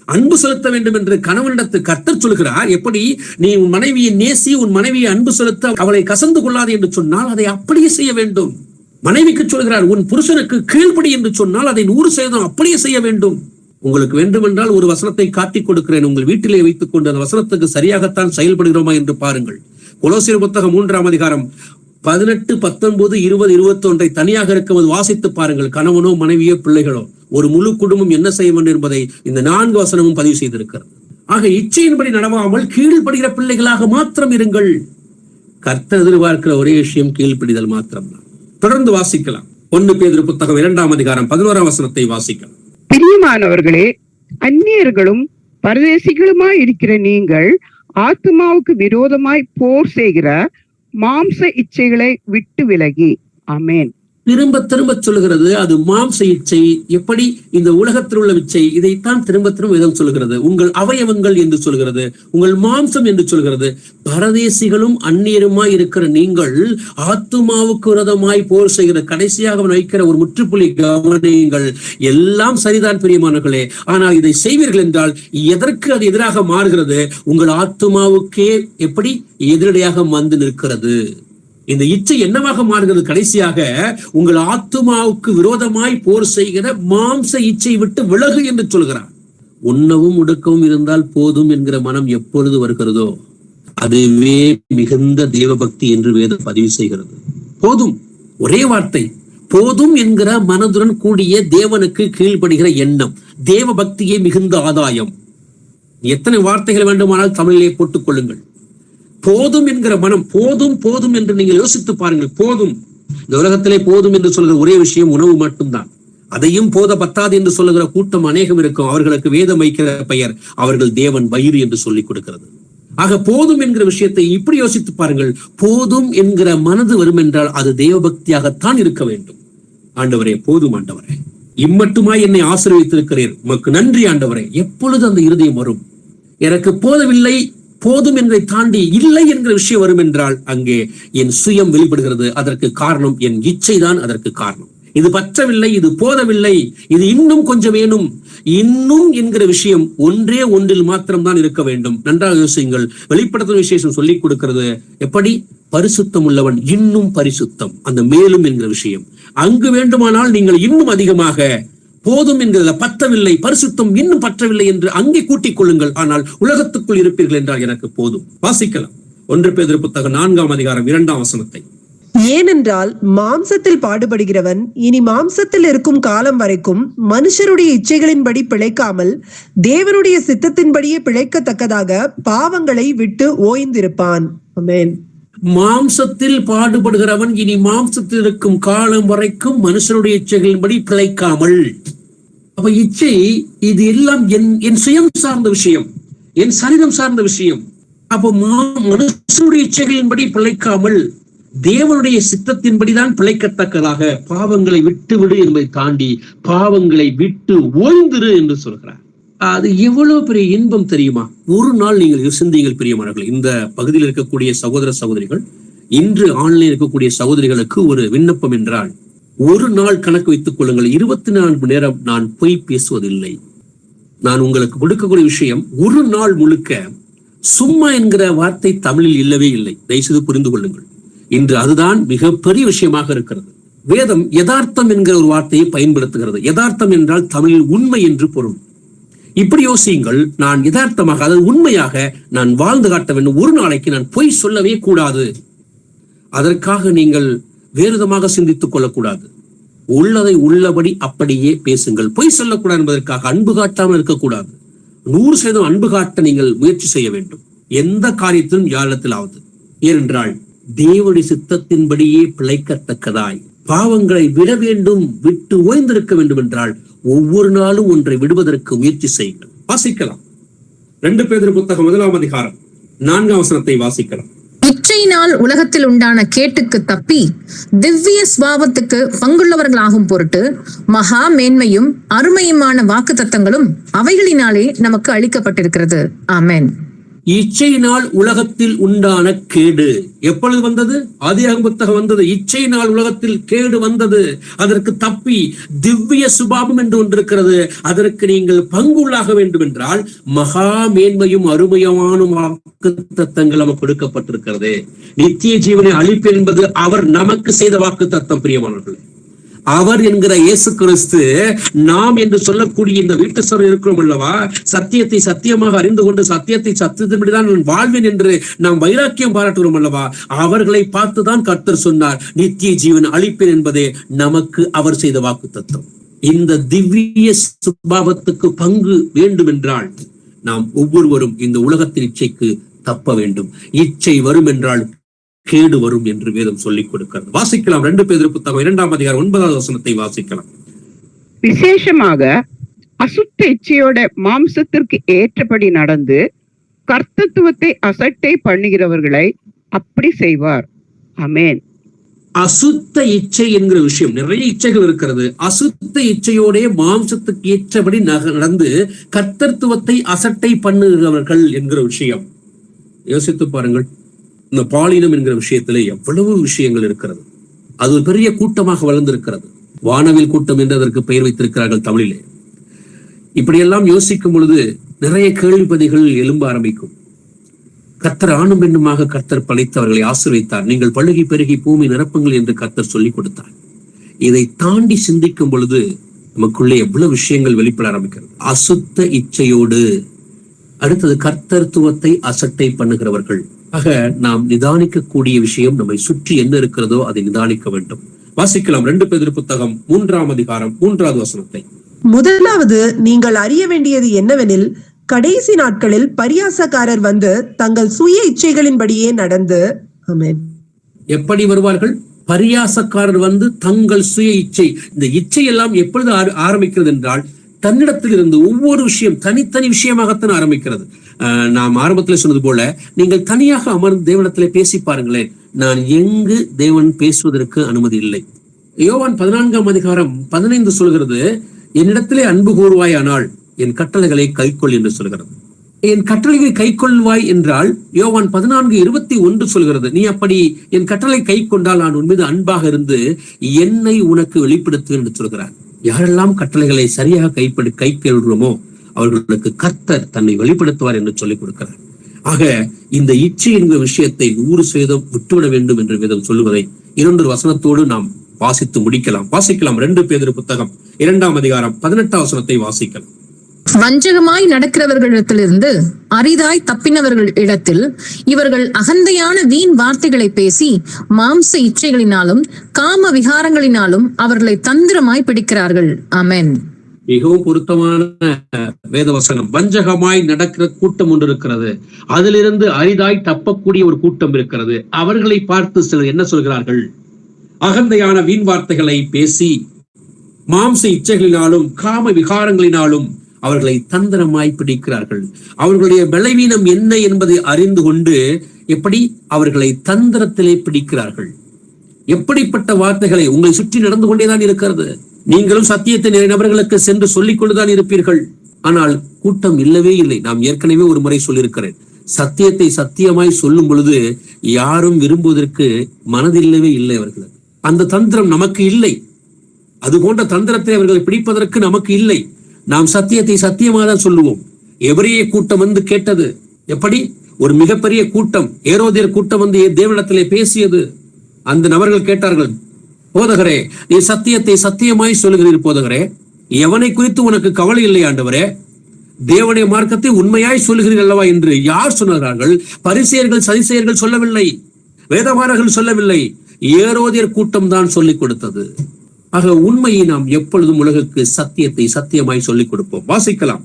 அன்பு செலுத்த வேண்டும் என்று கணவனிடத்து கர்த்தர் சொல்கிறார். எப்படி? நீ உன் மனைவியை நேசி, உன் மனைவியை அன்பு செலுத்த, அவளை கசந்து கொள்ளாது என்று சொன்னால் அதை அப்படியே செய்ய வேண்டும். மனைவிக்கு சொல்கிறார், உன் புருஷனுக்கு கீழ்ப்படி என்று சொன்னால் அதை 100% அப்படியே செய்ய வேண்டும். உங்களுக்கு வேண்டுமென்றால் ஒரு வசனத்தை காட்டிக் கொடுக்கிறேன். உங்கள் வீட்டிலே வைத்துக் கொண்டு அந்த வசனத்துக்கு சரியாகத்தான் செயல்படுகிறோமா என்று பாருங்கள். கொலோசியர் புத்தகம் 3ஆம் அதிகாரம் 18, 19, 20, 21 தனியாக இருக்கும்போது வாசித்து பாருங்கள். கணவனோ மனைவியோ பிள்ளைகளோ ஒரு முழு குடும்பம் என்ன செய்ய வேண்டும் என்பதை இந்த 4 வசனமும் பதிவு செய்திருக்கிறது. ஆக இச்சையின்படி நடவாமல் கீழ்ப்படுகிற பிள்ளைகளாக மாத்திரம் இருங்கள். கர்த்தர் எதிர்பார்க்கிற ஒரே விஷயம் கீழ்ப்படிதல் மாத்திரம்தான். தொடர்ந்து வாசிக்கலாம். 1 பேதுரு புத்தகம் 2ஆம் அதிகாரம் 11ஆம் வசனத்தை வாசிக்கலாம். பிரியமானவர்களே, அந்நியர்களும் பரதேசிகளுமாய் இருக்கிற நீங்கள் ஆத்துமாவுக்கு விரோதமாய் போர் செய்கிற மாம்ச இச்சைகளை விட்டு விலகி. ஆமென். திரும்ப திரும்ப சொல்லுகிறது அது மாம்ச இச்சை. எப்படி? இந்த உலகத்தில் உள்ள இச்சை. இதைத்தான் திரும்ப திரும்ப வேதம் சொல்லுகிறது. உங்கள் அவயவங்கள் என்று சொல்கிறது, உங்கள் மாம்சம் என்று சொல்கிறது. பரதேசிகளும் அந்நியருமாய் இருக்கிற நீங்கள் ஆத்துமாவுக்கு விரோதமாய் போர் செய்கிற, கடைசியாக வைக்கிற ஒரு முற்றுப்புள்ளி கவனியுங்கள். எல்லாம் சரிதான் பிரியமானவர்களே, ஆனால் இதை செய்வீர்கள் என்றால் எதற்கு அது எதிராக மாறுகிறது? உங்கள் ஆத்துமாவுக்கே எப்படி எதிரடையாக வந்து நிற்கிறது. இந்த இச்சை என்னவாக மாறுகிறது? கடைசியாக உங்கள் ஆத்துமாவுக்கு விரோதமாய் போர் செய்கிற மாம்ச இச்சை விட்டு விலகு என்று சொல்கிறார். உண்ணவும் உடுக்கவும் இருந்தால் போதும் என்கிற மனம் எப்பொழுது வருகிறதோ அதுவே மிகுந்த தேவபக்தி என்று வேதம் பதிவு செய்கிறது. போதும், ஒரே வார்த்தை, போதும் என்கிற மனதுடன் கூடிய தேவனுக்கு கீழ்ப்படுகிற எண்ணம், தேவ பக்தியே மிகுந்த ஆதாயம். எத்தனை வார்த்தைகள் வேண்டுமானால் தமிழிலே போட்டுக் கொள்ளுங்கள். போதும் என்கிற மனம், போதும் போதும் என்று நீங்கள் யோசித்து பாருங்கள். போதும். இந்த உலகத்திலே போதும் என்று சொல்கிற ஒரே விஷயம் உணவு மட்டும்தான். அதையும் போத பத்தாது என்று சொல்லுகிற கூட்டம் அநேகம் இருக்கும். அவர்களுக்கு வேதம் வைக்கிற பெயர் அவர்கள் தேவன் வயிறு என்று சொல்லிக் கொடுக்கிறது. ஆக போதும் என்கிற விஷயத்தை இப்படி யோசித்து பாருங்கள். போதும் என்கிற மனது வரும் என்றால் அது தேவபக்தியாகத்தான் இருக்க வேண்டும். ஆண்டவரே, போதும் ஆண்டவரே, இம்மட்டுமாய் என்னை ஆசீர்வதித்திருக்கிறீர், உமக்கு நன்றி ஆண்டவரே. எப்பொழுது அந்த இருதயம் வரும்? எனக்கு போதவில்லை, போதும் என்பதை தாண்டி இல்லை என்கிற விஷயம் வரும் என்றால் அங்கே என் சுயம் வெளிப்படுகிறது. அதற்கு காரணம் என் இச்சை தான். அதற்கு காரணம் இது பற்றவில்லை, இது போதவில்லை, இது இன்னும் கொஞ்சம் வேணும். இன்னும் என்கிற விஷயம் ஒன்றே ஒன்றில் மாத்திரம்தான் இருக்க வேண்டும். நன்றாக யோசியுங்கள். வெளிப்படுத்தும் விசேஷம் சொல்லிக் கொடுக்கிறது. எப்படி? பரிசுத்தம் உள்ளவன் இன்னும் பரிசுத்தம். அந்த மேலும் என்கிற விஷயம் அங்கு வேண்டுமானால் நீங்கள் இன்னும் அதிகமாக, போதும் என்கிறதுல பற்றவில்லை, பரிசுத்தம் இன்னும் பற்றவில்லை என்று அங்கே கூட்டிக் கொள்ளுங்கள். ஆனால் உலகத்துக்குள் இருப்பீர்கள் என்றால் எனக்கு போதும். வாசிக்கலாம். 1 பேதுரு புத்தகம் 4ஆம் அதிகாரம் 2ஆம் வசனத்தை. ஏனென்றால் மாம்சத்தில் பாடுபடுகிறவன் இனி மாம்சத்தில் இருக்கும் காலம் வரைக்கும் மனுஷருடைய இச்சைகளின்படி பிழைக்காமல் தேவனுடைய சித்தத்தின்படியே பிழைக்கத்தக்கதாக பாவங்களை விட்டு ஓய்ந்திருப்பான். ஆமென். மாம்சத்தில் பாடுபடுகிறவன் இனி மாம்சத்தில் இருக்கும் காலம் வரைக்கும் மனுஷனுடைய இச்சைகளின்படி பிழைக்காமல். அப்ப இச்சை இது எல்லாம் என் சுயம் சார்ந்த விஷயம், என் சரீரம் சார்ந்த விஷயம். அப்போ மனுஷனுடைய இச்சைகளின்படி பிழைக்காமல் தேவனுடைய சித்தத்தின்படிதான் பிழைக்கத்தக்கதாக பாவங்களை விட்டு விடு என்பதை தாண்டி பாவங்களை விட்டு ஓய்ந்திரு என்று சொல்கிறார். அது எவ்வளவு பெரிய இன்பம் தெரியுமா? ஒரு நாள் நீங்கள் சிந்தியுங்கள் பிரியமானவர்களே. இந்த பகுதியில் இருக்கக்கூடிய சகோதர சகோதரிகள், இன்று ஆன்லைன் இருக்கக்கூடிய சகோதரிகளுக்கு ஒரு விண்ணப்பம் என்றால், ஒரு நாள் கணக்கு வைத்துக் கொள்ளுங்கள். 24 மணி நேரம் நான் பொய் பேசுவதில்லை. நான் உங்களுக்கு கொடுக்கக்கூடிய விஷயம் ஒரு நாள் முழுக்க சும்மா என்கிற வார்த்தை தமிழில் இல்லவே இல்லை. தயவுசெய்து புரிந்து கொள்ளுங்கள். இன்று அதுதான் மிகப்பெரிய விஷயமாக இருக்கிறது. வேதம் யதார்த்தம் என்கிற ஒரு வார்த்தையை பயன்படுத்துகிறது. யதார்த்தம் என்றால் தமிழில் உண்மை என்று பொருள். இப்படி யோசியுங்கள். நான் யதார்த்தமாக, அதாவது உண்மையாக நான் வாழ்ந்து காட்ட வேண்டும். ஒரு நாளைக்கு நான் பொய் சொல்லவே கூடாது. அதற்காக நீங்கள் வேறுவிதமாக சிந்தித்துக் கொள்ளக்கூடாது. உள்ளதை உள்ளபடி அப்படியே பேசுங்கள். பொய் சொல்லக்கூடாது என்பதற்காக அன்பு காட்டாமல் இருக்கக்கூடாது. 100% அன்பு காட்ட நீங்கள் முயற்சி செய்ய வேண்டும், எந்த காரியத்திலும் யாரிடத்திலாவது. ஏனென்றால் தேவனுடைய சித்தத்தின்படியே பிழைக்கத்தக்கதாய் பாவங்களை விட வேண்டும், விட்டு ஓய்ந்திருக்க வேண்டும் என்றால் ஒவ்வொரு நாளும் ஒன்றை விடுவதற்கு முயற்சி செய்யுங்கள். வாசிக்கலாம். 2 பேதுரு புத்தகம் 1ஆம் அதிகாரம் 4ஆம் வசனத்தை வாசிக்கலாம். இச்சையினால் உலகத்தில் உண்டான கேட்டுக்கு தப்பி திவ்ய ஸ்வாவத்துக்கு பங்குள்ளவர்களாகும் பொருட்டு மகா மேன்மையும் அருமையுமான வாக்கு தத்தங்களும் அவைகளினாலே நமக்கு அளிக்கப்பட்டிருக்கிறது. ஆமென். இச்சையினால் உலகத்தில் உண்டான கேடு எப்பொழுது வந்தது? ஆதியாகமம் புத்தகம் வந்தது. இச்சையினால் உலகத்தில் கேடு வந்தது. அதற்கு தப்பி திவ்ய சுபாவம் என்று ஒன்று இருக்கிறது, அதற்கு நீங்கள் பங்குள்ளாக வேண்டும் என்றால் மகா மேன்மையும் அருமையான வாக்கு தத்தங்கள் நமக்கு கொடுக்கப்பட்டிருக்கிறது. நித்திய ஜீவனை அளிப்பு என்பது அவர் நமக்கு செய்த வாக்கு தத்தம். பிரியமானவர்களே, அவர் என்கிற இயேசு கிறிஸ்து நாம் என்று சொல்லக்கூடிய இந்த வீட்டு சபை இருக்கிறோம் அல்லவா, சத்தியத்தை சத்தியமாக அறிந்து கொண்டு சத்தியத்தை சத்தியத்தின்படிதான் நான் வாழ்வேன் என்று நாம் வைராக்கியம் பாராட்டுகிறோம் அல்லவா, அவர்களை பார்த்துதான் கர்த்தர் சொன்னார் நித்திய ஜீவன் அளிப்பேன் என்பதே நமக்கு அவர் செய்த வாக்குத்தத்தம். இந்த திவ்ய சுபாவத்துக்கு பங்கு வேண்டும் என்றால் நாம் ஒவ்வொருவரும் இந்த உலகத்தின் இச்சைக்கு தப்ப வேண்டும். இச்சை வரும் என்றால் கேடு வரும் என்று வேதம் சொல்லிக் கொடுக்கிறது. வாசிக்கலாம் 2 பேதுரு புத்தகம் 2ஆம் அதிகாரம் 9வது வசனத்தை வாசிக்கலாம். விசேஷமாக அசுத்த இச்சையோட மாம்சத்திற்கு ஏற்றபடி நடந்து கர்த்தத்துவத்தை அசட்டை பண்ணுகிறவர்களை அப்படி செய்வார். ஆமென். அசுத்த இச்சை என்கிற விஷயம், நிறைய இச்சைகள் இருக்கிறது. அசுத்த இச்சையோட மாம்சத்துக்கு ஏற்றபடி நடந்து கர்த்தத்துவத்தை அசட்டை பண்ணுகிறவர்கள் என்கிற விஷயம் யோசித்து பாருங்கள். இந்த பாலினம் என்கிற விஷயத்திலே எவ்வளவு விஷயங்கள் இருக்கிறது. அது ஒரு பெரிய கூட்டமாக வளர்ந்திருக்கிறது. வானவில் கூட்டம் என்று அதற்கு பெயர் வைத்திருக்கிறார்கள் தமிழிலே. இப்படியெல்லாம் யோசிக்கும் பொழுது நிறைய கேள்விப்பதிகள் எழும்ப ஆரம்பிக்கும். கர்த்தர் ஆணும் பெண்ணுமாக கர்த்தர் படைத்து அவர்களை ஆசீர்வதித்தார். நீங்கள் பழுகி பெருகி பூமி நிரப்புங்கள் என்று கர்த்தர் சொல்லிக் கொடுத்தார். இதை தாண்டி சிந்திக்கும் பொழுது நமக்குள்ளே எவ்வளவு விஷயங்கள் வெளிப்பட ஆரம்பிக்கிறது. அசுத்த இச்சையோடு அடுத்தது கர்த்தத்துவத்தை அசட்டை பண்ணுகிறவர்கள். ஆக நாம் நிதானிக்கக்கூடிய விஷயம், நம்மை சுற்றி என்ன இருக்கிறதோ அதை நிதானிக்க வேண்டும். வாசிக்கலாம் 2 பேதுரு புத்தகம் 3ஆம் அதிகாரம் 3வது வசனத்தை. முதலாவது நீங்கள் அறிய வேண்டியது என்னவெனில், கடைசி நாட்களில் பரியாசக்காரர் வந்து தங்கள் சுய இச்சைகளின்படியே நடந்து. ஆமென். எப்படி வருவார்கள்? பரியாசக்காரர் வந்து தங்கள் சுய இச்சை. இந்த இச்சை எல்லாம் எப்பொழுது ஆரம்பிக்கிறது என்றால், தன்னிடத்தில் இருந்து ஒவ்வொரு விஷயம் தனித்தனி விஷயமாகத்தான் ஆரம்பிக்கிறது. நாம் ஆரம்பத்தில் சொன்னது போல, நீங்கள் தனியாக அமர்ந்து தேவனிடத்திலே பேசி பாருங்களேன். நான் எங்கு தேவன் பேசுவதற்கு அனுமதி இல்லை. யோவான் 14ஆம் அதிகாரம் 15 சொல்கிறது, என்னிடத்திலே அன்பு கூறுவாயானால் என் கட்டளைகளை கைக்கொள் என்று சொல்கிறது. என் கட்டளைகளை கைக்கொள்வாய் என்றால் யோவான் 14:21 சொல்கிறது, நீ அப்படி என் கட்டளை கை கொண்டால் நான் உன் மீது அன்பாக இருந்து என்னை உனக்கு வெளிப்படுத்துவேன் என்று சொல்கிறார். யாரெல்லாம் கட்டளைகளை சரியாக கை கொள்கிறோமோ அவர்களுக்கு கர்த்தர் தன்னை வெளிப்படுத்துவார் என்று சொல்லிக் கொடுக்கிறார். ஆக இந்த இச்சை என்கிற விஷயத்தை 100% விட்டுவிட வேண்டும் என்று வேதம் சொல்லுவதை 2 வசனத்தோடு நாம் வாசித்து முடிக்கலாம். வாசிக்கலாம் 2 பேதுரு புத்தகம் 2ஆம் அதிகாரம் 18ஆம் வசனத்தை வாசிக்கலாம். வஞ்சகமாய் நடக்கிறவர்களிடத்திலிருந்து அரிதாய் தப்பினவர்கள் இடத்தில் இவர்கள் அகந்தையான வீண் வார்த்தைகளை பேசி மாம்ச இச்சைகளினாலும் காம விகாரங்களினாலும் அவர்களை தந்திரமாய் பிடிக்கிறார்கள். ஆமென். மிகவும் பொருத்தமான வேதவசனம். வஞ்சகமாய் நடக்கிற கூட்டம் ஒன்று இருக்கிறது, அதிலிருந்து அரிதாய் தப்பக்கூடிய ஒரு கூட்டம் இருக்கிறது. அவர்களை பார்த்து சிலர் என்ன சொல்கிறார்கள்? அகந்தையான வீண் வார்த்தைகளை பேசி மாம்ச இச்சைகளினாலும் காம விகாரங்களினாலும் அவர்களை தந்திரமாய் பிடிக்கிறார்கள். அவர்களுடைய பலவீனம் என்ன என்பதை அறிந்து கொண்டு எப்படி அவர்களை தந்திரத்திலே பிடிக்கிறார்கள். எப்படிப்பட்ட வார்த்தைகளை உங்களை சுற்றி நடந்து கொண்டேதான் இருக்கிறது. நீங்களும் சத்தியத்தை நிறைய நபர்களுக்கு சென்று சொல்லிக் கொண்டுதான் இருப்பீர்கள். ஆனால் கூட்டம் இல்லவே இல்லை. நாம் ஏற்கனவே ஒரு முறை சொல்லியிருக்கிறேன், சத்தியத்தை சத்தியமாய் சொல்லும் பொழுது யாரும் விரும்புவதற்கு மனதில்லவே இல்லை. அவர்கள் அந்த தந்திரம் நமக்கு இல்லை. அது போன்ற தந்திரத்தை அவர்களை பிடிப்பதற்கு நமக்கு இல்லை. நாம் சத்தியத்தை சத்தியமாக தான் சொல்லுவோம். எவரையே கூட்டம் வந்து கேட்டது எப்படி? ஒரு மிகப்பெரிய கூட்டம், ஏரோதியர் கூட்டம் வந்து தேவனிடத்திலே பேசியது. அந்த நபர்கள் கேட்டார்கள், போதகரே நீ சத்தியத்தை சத்தியமாய் சொல்லுகிறீர் போதகரே, எவனை குறித்து உனக்கு கவலை இல்லை ஆண்டவரே, தேவனுடைய மார்க்கத்தை உண்மையாய் சொல்லுகிறீர் அல்லவா என்று யார் சொன்னார்கள்? பரிசேயர்கள் சதிசேயர்கள் சொல்லவில்லை, வேதபாரகர்கள் சொல்லவில்லை, ஏரோதியர் கூட்டம் தான் சொல்லிக் கொடுத்தது. ஆக உண்மையை நாம் எப்பொழுதும் உலகுக்கு சத்தியத்தை சத்தியமாய் சொல்லிக் கொடுப்போம். வாசிக்கலாம்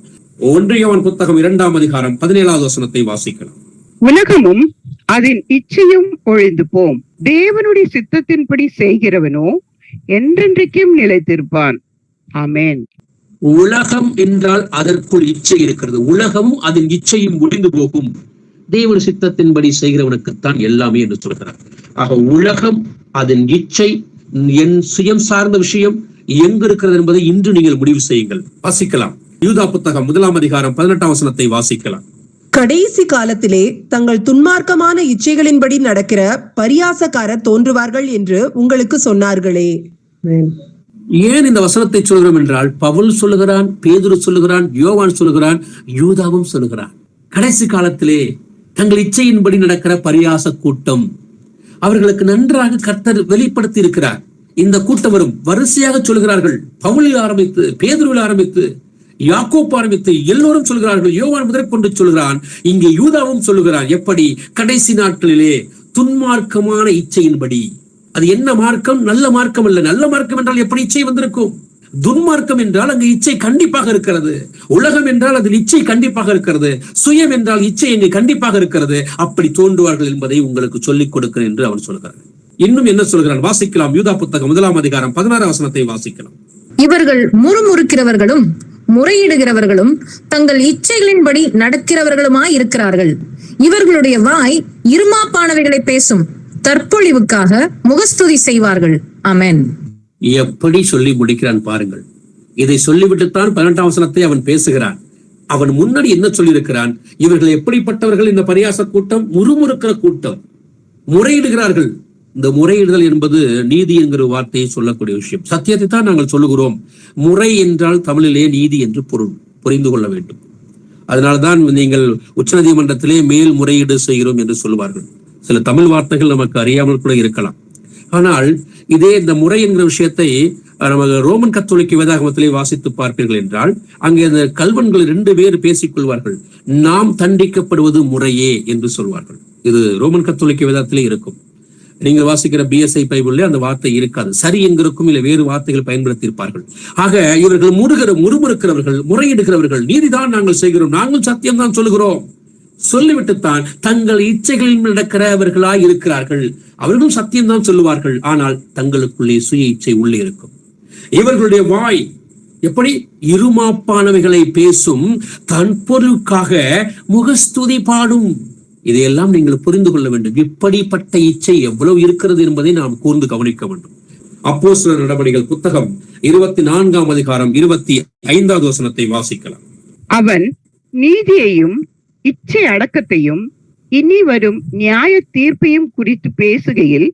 1 யோவான் புத்தகம் 2ஆம் அதிகாரம் 17வது வசனத்தை வாசிக்கலாம். உலகமும் அதன் இச்சையும் ஒழிந்து போம், தேவனுடைய சித்தத்தின்படி செய்கிறவனோ என்றென்றைக்கும் நிலைத்திருப்பான். ஆமென். உலகம் என்றால் அதற்குள் இச்சை இருக்கிறது. உலகமும் அதன் இச்சையும் ஒழிந்து போகும், தேவனுடைய சித்தத்தின்படி செய்கிறவனுக்குத்தான் எல்லாமே என்று சொல்கிறார். ஆக உலகம் அதன் இச்சை என் சுயம் சார்ந்த விஷயம் எங்கு இருக்கிறது என்பதை இன்று நீங்கள் முடிவு செய்யுங்கள். வாசிக்கலாம் யூதா புத்தகம் 1ஆம் அதிகாரம் 18ஆம் வசனத்தை வாசிக்கலாம். கடைசி காலத்திலே தங்கள் துன்மார்க்கமான இச்சைகளின்படி நடக்கிற பரியாசக்காரர் தோன்றுவார்கள் என்று உங்களுக்கு சொன்னார்களே. ஏன் இந்த வசனத்தை சொல்கிறோம் என்றால், பவுல் சொல்லுகிறான், பேதுரு சொல்லுகிறான், யோவான் சொல்லுகிறான், யூதாவும் சொல்லுகிறான். கடைசி காலத்திலே தங்கள் இச்சையின்படி நடக்கிற பரியாச கூட்டம், அவர்களுக்கு நன்றாக கர்த்தர் வெளிப்படுத்தி இருக்கிறார். இந்த கூட்டவரும் வரிசையாக சொல்கிறார்கள். பவுலில் ஆரம்பித்து, பேதுருவில் ஆரம்பித்து, யாக்கோப்பு ஆரம்பித்து எல்லோரும் சொல்கிறார்கள். யோவான் முதற்கொண்டு சொல்கிறான். இங்கே யூதாவும் சொல்லுகிறான். எப்படி? கடைசி நாட்களிலே துன்மார்க்கமான இச்சையின்படி. அது என்ன மார்க்கம்? நல்ல மார்க்கம் அல்ல. நல்ல மார்க்கம் என்றால் எப்படி இச்சை வந்திருக்கும்? துன்மார்க்கம் என்றால் அங்கு இச்சை கண்டிப்பாக இருக்கிறது. உலகம் என்றால் அதில் இச்சை கண்டிப்பாக இருக்கிறது. சுயம் என்றால் இச்சை இங்கு கண்டிப்பாக இருக்கிறது. அப்படி தோன்றுவார்கள் என்பதை உங்களுக்கு சொல்லிக் கொடுக்கிறேன் என்று அவன் சொல்கிறார். இன்னும் என்ன சொல்கிறான்? வாசிக்கலாம். யூதா புத்தகம் 1 அதிகாரம் 16 வசனத்தை வாசிக்கலாம். இவர்கள் முறுமுறுக்கிறவர்களும் முறையிடுகிறவர்களும் தங்கள் இச்சைகளின்படி நடக்கிறவர்களுமாய் இருக்கிறார்கள். இவர்களுடைய வாய் இருமாப்பானவைகளை பேசும். தற்பொழிவுக்காக முகஸ்துதி செய்வார்கள். ஆமென். எப்படி சொல்லி முடிக்கிறான் பாருங்கள். இதை சொல்லிவிட்டுத்தான் 18ஆம் வசனத்தை அவன் பேசுகிறான். அவன் முன்னாடி என்ன சொல்லியிருக்கிறான்? இவர்கள் எப்படிப்பட்டவர்கள்? இந்த பரியாச கூட்டம் முறுமுறுக்கிற கூட்டம், முறையிடுகிறார்கள். இந்த முறையிடுதல் என்பது நீதி என்கிற வார்த்தையை சொல்லக்கூடிய விஷயம். சத்தியத்தை தான் நாங்கள் சொல்லுகிறோம். முறை என்றால் தமிழிலே நீதி என்று பொருள் புரிந்து கொள்ள வேண்டும். அதனால்தான் நீங்கள் உச்சநீதிமன்றத்திலே மேல் முறையீடு செய்கிறோம் என்று சொல்லுவார்கள். சில தமிழ் வார்த்தைகள் நமக்கு அறியாமல் கூட இருக்கலாம். ஆனால் இதே இந்த முறை என்கிற விஷயத்தை நமக்கு ரோமன் கத்தோலிக்க வேதாகமத்திலே வாசித்து பார்ப்பீர்கள் என்றால் அங்கே அந்த கல்வன்கள் 2 பேர் பேசிக் கொள்வார்கள். நாம் தண்டிக்கப்படுவது முறையே என்று சொல்வார்கள். இது ரோமன் கத்தோலிக்க வேதத்திலே இருக்கும். நீங்கள் வாசிக்கிற BSI பைபிள்ல அந்த வார்த்தை இருக்காது. சரி என்கிறக்கும் இல்லை வேறு வார்த்தைகள் பயன்படுத்தி இருப்பார்கள். ஆக இவர்கள் முறுமுறுக்கிறவர்கள், முறையிடுகிறவர்கள், நீதிதான் நாங்கள் செய்கிறோம், நாங்கள் சத்தியம் தான் சொல்லுகிறோம் சொல்லிவிட்டுத்தான் தங்கள் இச்சைகளில் நடக்கிறவர்களாய் இருக்கிறார்கள். அவர்களும் சத்தியம்தான் சொல்லுவார்கள். ஆனால் தங்களுக்குள்ளே சுய இச்சை உள்ளே இருக்கும். இவர்களுடைய வாய் எப்படி? இருமாப்பானவைகளை பேசும், தன் பொருளுக்காக முகஸ்துதி பாடும். இதையெல்லாம் நீங்கள் புரிந்து கொள்ள வேண்டும். இப்படிப்பட்ட இச்சை எவ்வளவு இருக்கிறது என்பதை நாம் கூர்ந்து கவனிக்க வேண்டும். அப்போஸ்தலர் நடபடிகள் புத்தகம் 24ஆம் அதிகாரம் 25வது வசனத்தை வாசிக்கலாம். அவன் நீதியையும் இச்சை அடக்கத்தையும் இனி வரும் நியாய தீர்ப்பையும் குறித்து பேசுகையில்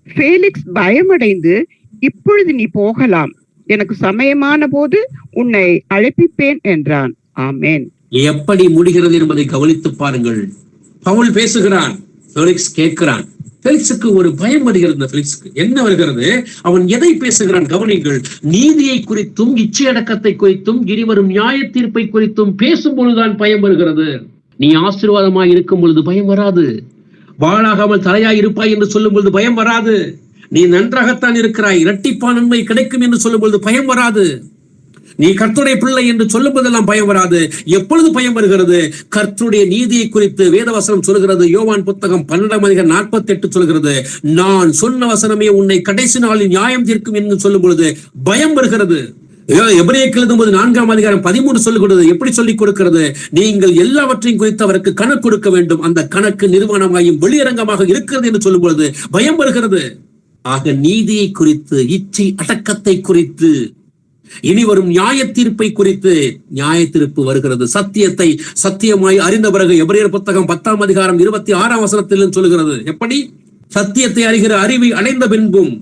ஃபேலிக்ஸ் பயமடைந்து, இப்பொழுது நீ போகலாம், எனக்கு சமயமான போது உன்னை அழைப்பிப்பேன் என்றான். ஆமென். எப்படி முடிகிறது என்பதை கவனித்து பாருங்கள். பவுல் பேசுகிறான், ஃபெலிக்ஸ் கேட்கிறான். ஃபெலிக்ஸுக்கு ஒரு பயம் வருகிறது. ஃபெலிக்ஸுக்கு என்ன வருகிறது? அவன் எதை பேசுகிறான் கவனிங்கள். நீதியை குறித்தும் இச்சை அடக்கத்தை குறித்தும் இனிவரும் நியாய தீர்ப்பை குறித்தும் பேசும் பொழுதுதான் பயம் வருகிறது. நீ ஆசீர்வாதமாய் இருக்கும் பொழுது பயம் வராது. வாழாகாமல் தலையாய் இருப்பாய் என்று சொல்லும் பொழுது பயம் வராது. நீ நன்றாகத்தான் இருக்கிறாய், இரட்டிப்பான நன்மை கிடைக்கும் என்று சொல்லும் பொழுது பயம் வராது. நீ கர்த்தருடைய பிள்ளை என்று சொல்லும் போதெல்லாம் பயம் வராது. எப்பொழுது பயம் வருகிறது? கர்த்தருடைய நீதியை குறித்து வேதவசனம் சொல்கிறது. யோவான் புத்தகம் 12ஆம் அதிகாரம் 48 சொல்கிறது, நான் சொன்ன வசனமே உன்னை கடைசி நாளில் நியாயம் தீர்க்கும் என்று சொல்லும் பொழுது பயம் வருகிறது. எபிரேயருக்கு எழுதும்போது 4ஆம் அதிகாரம் 13 சொல்லுகிறது. எப்படி சொல்லிக் கொடுக்கிறது? நீங்கள் எல்லாவற்றையும் குறித்து அவருக்கு கணக்கு கொடுக்க வேண்டும். அந்த கணக்கு நிர்வாணமாயும் வெளியரங்கமாக இருக்கிறது என்று சொல்லும் பொழுது பயம் வருகிறது. ஆக நீதியை குறித்து, இச்சை அடக்கத்தை குறித்து, இனி வரும் நியாய தீர்ப்பை குறித்து நியாய தீர்ப்பு வருகிறது. சத்தியத்தை சத்தியமாய் அறிந்த பிறகு எபிரேயர் புத்தகம் 10ஆம் அதிகாரம் 26ஆம் வசனத்தில் சொல்லுகிறது. எப்படி? சத்தியத்தை அறிகிற அறிவை அடைந்த பின்பும்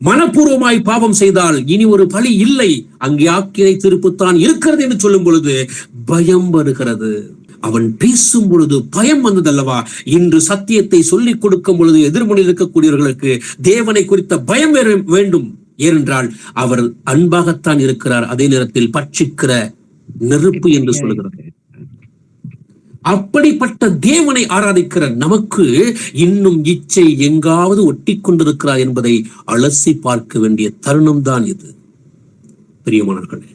மனப்பூர்வமாய் பாவம் செய்தால் இனி ஒரு பழி இல்லை, அங்கே ஆக்கினை தீர்ப்புத்தான் இருக்கிறது என்று சொல்லும் பொழுது பயம் வருகிறது. அவன் பேசும் பொழுது பயம் வந்ததல்லவா? இன்று சத்தியத்தை சொல்லிக் கொடுக்கும் பொழுது எதிர்மொழியில் இருக்கக்கூடியவர்களுக்கு தேவனை குறித்த பயம் வேண்டும். ஏனென்றால் அவர் அன்பாகத்தான் இருக்கிறார், அதே நேரத்தில் பட்சிக்கிற நெருப்பு என்று சொல்லுகிறது. அப்படிப்பட்ட தேவனை ஆராதிக்கிற நமக்கு இன்னும் இச்சை எங்காவது ஒட்டி கொண்டிருக்கிறார் என்பதை அலசி பார்க்க வேண்டிய தருணம் தான் இது. பிரியமானவர்களே,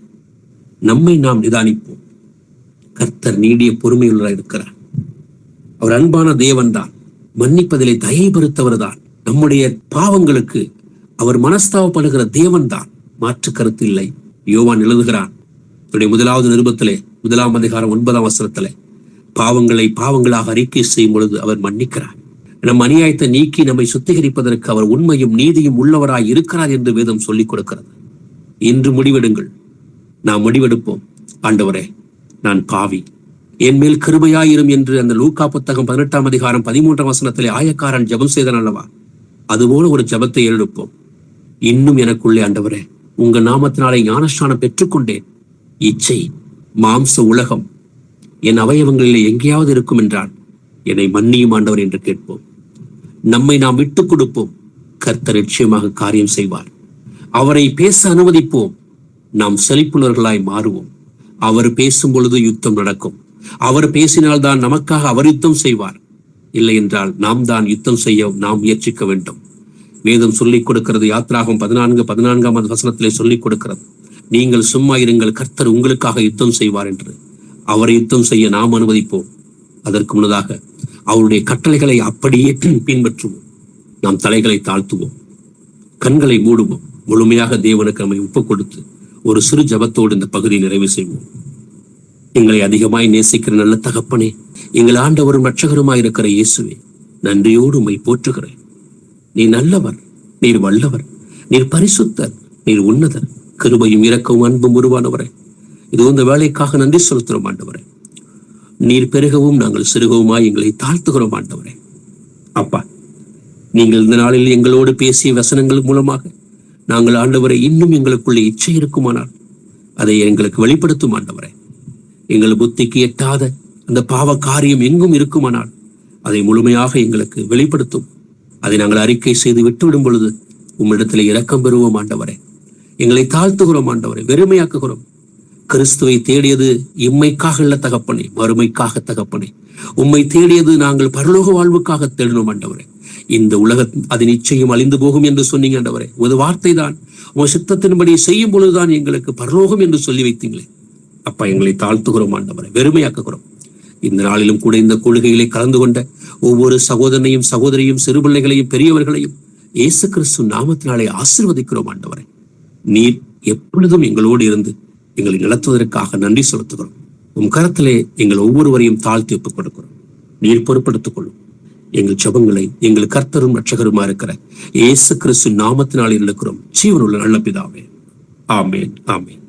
நம்மை நாம் நிதானிப்போம். கர்த்தர் நீடிய பொறுமையுள்ளவராய் இருக்கிறார். அவர் அன்பான தேவன் தான், மன்னிப்பதிலே தயை பெருத்தவர் தான். நம்முடைய பாவங்களுக்கு அவர் மனஸ்தாபப்படுகிற தேவன் தான், மாற்று கருத்து இல்லை. யோவான் எழுதுகிறான் தன்னுடைய 1வது நிருபத்திலே 1ஆம் அதிகாரம் 9ஆம் வசனத்திலே, பாவங்களை பாவங்களாக அறிக்கை செய்யும் பொழுது அவர் மன்னிக்கிறார். நம் அநியாயத்தை நீக்கி நம்மை சுத்திகரிப்பதற்கு அவர் உண்மையும் நீதியும் உள்ளவராய் இருக்கிறார் என்று வேதம் சொல்லிக் கொடுக்கிறது. இன்று முடிவெடுங்கள். நாம் முடிவெடுப்போம். ஆண்டவரே, நான் பாவி, என் மேல் கிருபையாயிரும் என்று அந்த லூக்கா புத்தகம் 18ஆம் அதிகாரம் 13ஆம் வசனத்திலே ஆயக்காரன் ஜெபம் செய்தான் அல்லவா? அதுபோல ஒரு ஜெபத்தை எழுப்போம். இன்னும் எனக்குள்ளே ஆண்டவரே, உங்க நாமத்தினாலே ஞானஸ்நானம் பெற்றுக்கொண்டேன். இச்சை, மாம்ச உலகம் என் அவயவங்களிலே எங்கேயாவது இருக்கும் என்றால் என்னை மன்னியும் ஆண்டவர் என்று கேட்போம். நம்மை நாம் விட்டுக் கொடுப்போம். கர்த்தர் நிச்சயமாக காரியம் செய்வார். அவரை பேச அனுமதிப்போம். நாம் செழிப்புள்ளவர்களாய் மாறுவோம். அவர் பேசும் பொழுது யுத்தம் நடக்கும். அவர் பேசினால்தான் நமக்காக அவர் யுத்தம் செய்வார். இல்லை என்றால் நாம் தான் யுத்தம் செய்ய நாம் முயற்சிக்க வேண்டும். வேதம் சொல்லிக் கொடுக்கிறது. யாத்ராகம் 14:14 வசனத்திலே சொல்லிக் கொடுக்கிறது, நீங்கள் சும்மா இருங்கள், கர்த்தர் உங்களுக்காக யுத்தம் செய்வார் என்று. அவரை யுத்தம் செய்ய நாம் அனுமதிப்போம். அதற்கு முன்னதாக அவருடைய கட்டளைகளை அப்படியே பின்பற்றுவோம். நாம் தலைகளை தாழ்த்துவோம், கண்களை மூடுவோம். முழுமையாக தேவனுக்கு நம்மை ஒப்புக் கொடுத்து ஒரு சிறு ஜபத்தோடு இந்த பகுதியை நிறைவு செய்வோம். எங்களை அதிகமாய் நேசிக்கிற நல்ல தகப்பனே, எங்கள் ஆண்டவரும் இரட்சகருமாய் இருக்கிற இயேசுவே, நன்றியோடு உம்மை போற்றுகிறேன். நீ நல்லவர், நீர் வல்லவர், நீர் பரிசுத்தர், நீர் உன்னதர், கிருபையும் இரக்கமும் அன்பும் உருவானவரே. இது இந்த வேலைக்காக நன்றி செலுத்துகிறோம் ஆண்டவரே. நீர் பெருகவும் நாங்கள் சிறுகவுமாய் எங்களை தாழ்த்துகிறோம் ஆண்டவரே. அப்பா, நீங்கள் இந்த நாளில் எங்களோடு பேசிய வசனங்கள் மூலமாக நாங்கள் ஆண்டவரை இன்னும் எங்களுக்குள்ளே இச்சை இருக்குமானால் அதை எங்களுக்கு வெளிப்படுத்தும் ஆண்டவரே. எங்கள் புத்திக்கு எட்டாத அந்த பாவ காரியம் எங்கும் இருக்குமானால் அதை முழுமையாக எங்களுக்கு வெளிப்படுத்தும். அதை நாங்கள் அறிக்கை செய்து விட்டுவிடும் பொழுது உம்மிடத்தில் இரக்கம் பெறுவோம் ஆண்டவரே. எங்களை தாழ்த்துகிறோம் ஆண்டவரை, வெறுமையாக்குகிறோம். கிறிஸ்துவை தேடியது இம்மைக்காக இல்ல தகப்பனே, மறுமைக்காக தகப்பனே. உம்மை தேடியது நாங்கள் பரலோக வாழ்வுக்காக தேடினோம் ஆண்டவரே. இந்த உலகம் அது நிச்சயம் அழிந்து போகும் என்று சொன்னீங்க ஆண்டவரே. ஒரு வார்த்தை தான், உன் சித்தத்தின்படி செய்யும் பொழுதுதான் எங்களுக்கு பரலோகம் என்று சொல்லி வைத்தீங்களே. அப்பா, எங்களை தாழ்த்துகிறோம் ஆண்டவரை, வெறுமையாக்குகிறோம். இந்த நாளிலும் கூட இந்த கொள்கைகளை கலந்து கொண்ட ஒவ்வொரு சகோதரனையும் சகோதரியும் சிறுபிள்ளைகளையும் பெரியவர்களையும் இயேசு கிறிஸ்து நாமத்தினாலே ஆசீர்வதிக்கிறோம் ஆண்டவரை. நீர் எப்பொழுதும் எங்களோடு இருந்து எங்களை நடத்துவதற்காக நன்றி செலுத்துகிறோம். உம் கரத்திலே எங்கள் ஒவ்வொருவரையும் தாழ்த்தி ஒப்புக் கொடுக்கிறோம். நீர் பொறுப்படுத்திக் கொள்ளும். எங்கள் ஜெபங்களை எங்கள் கர்த்தரும் இரட்சகருமா இருக்கிற இயேசு கிறிஸ்து நாமத்தினாலே இருக்கிறோம் ஜீவனுள்ள நல்ல பிதாவே. ஆமேன், ஆமேன்.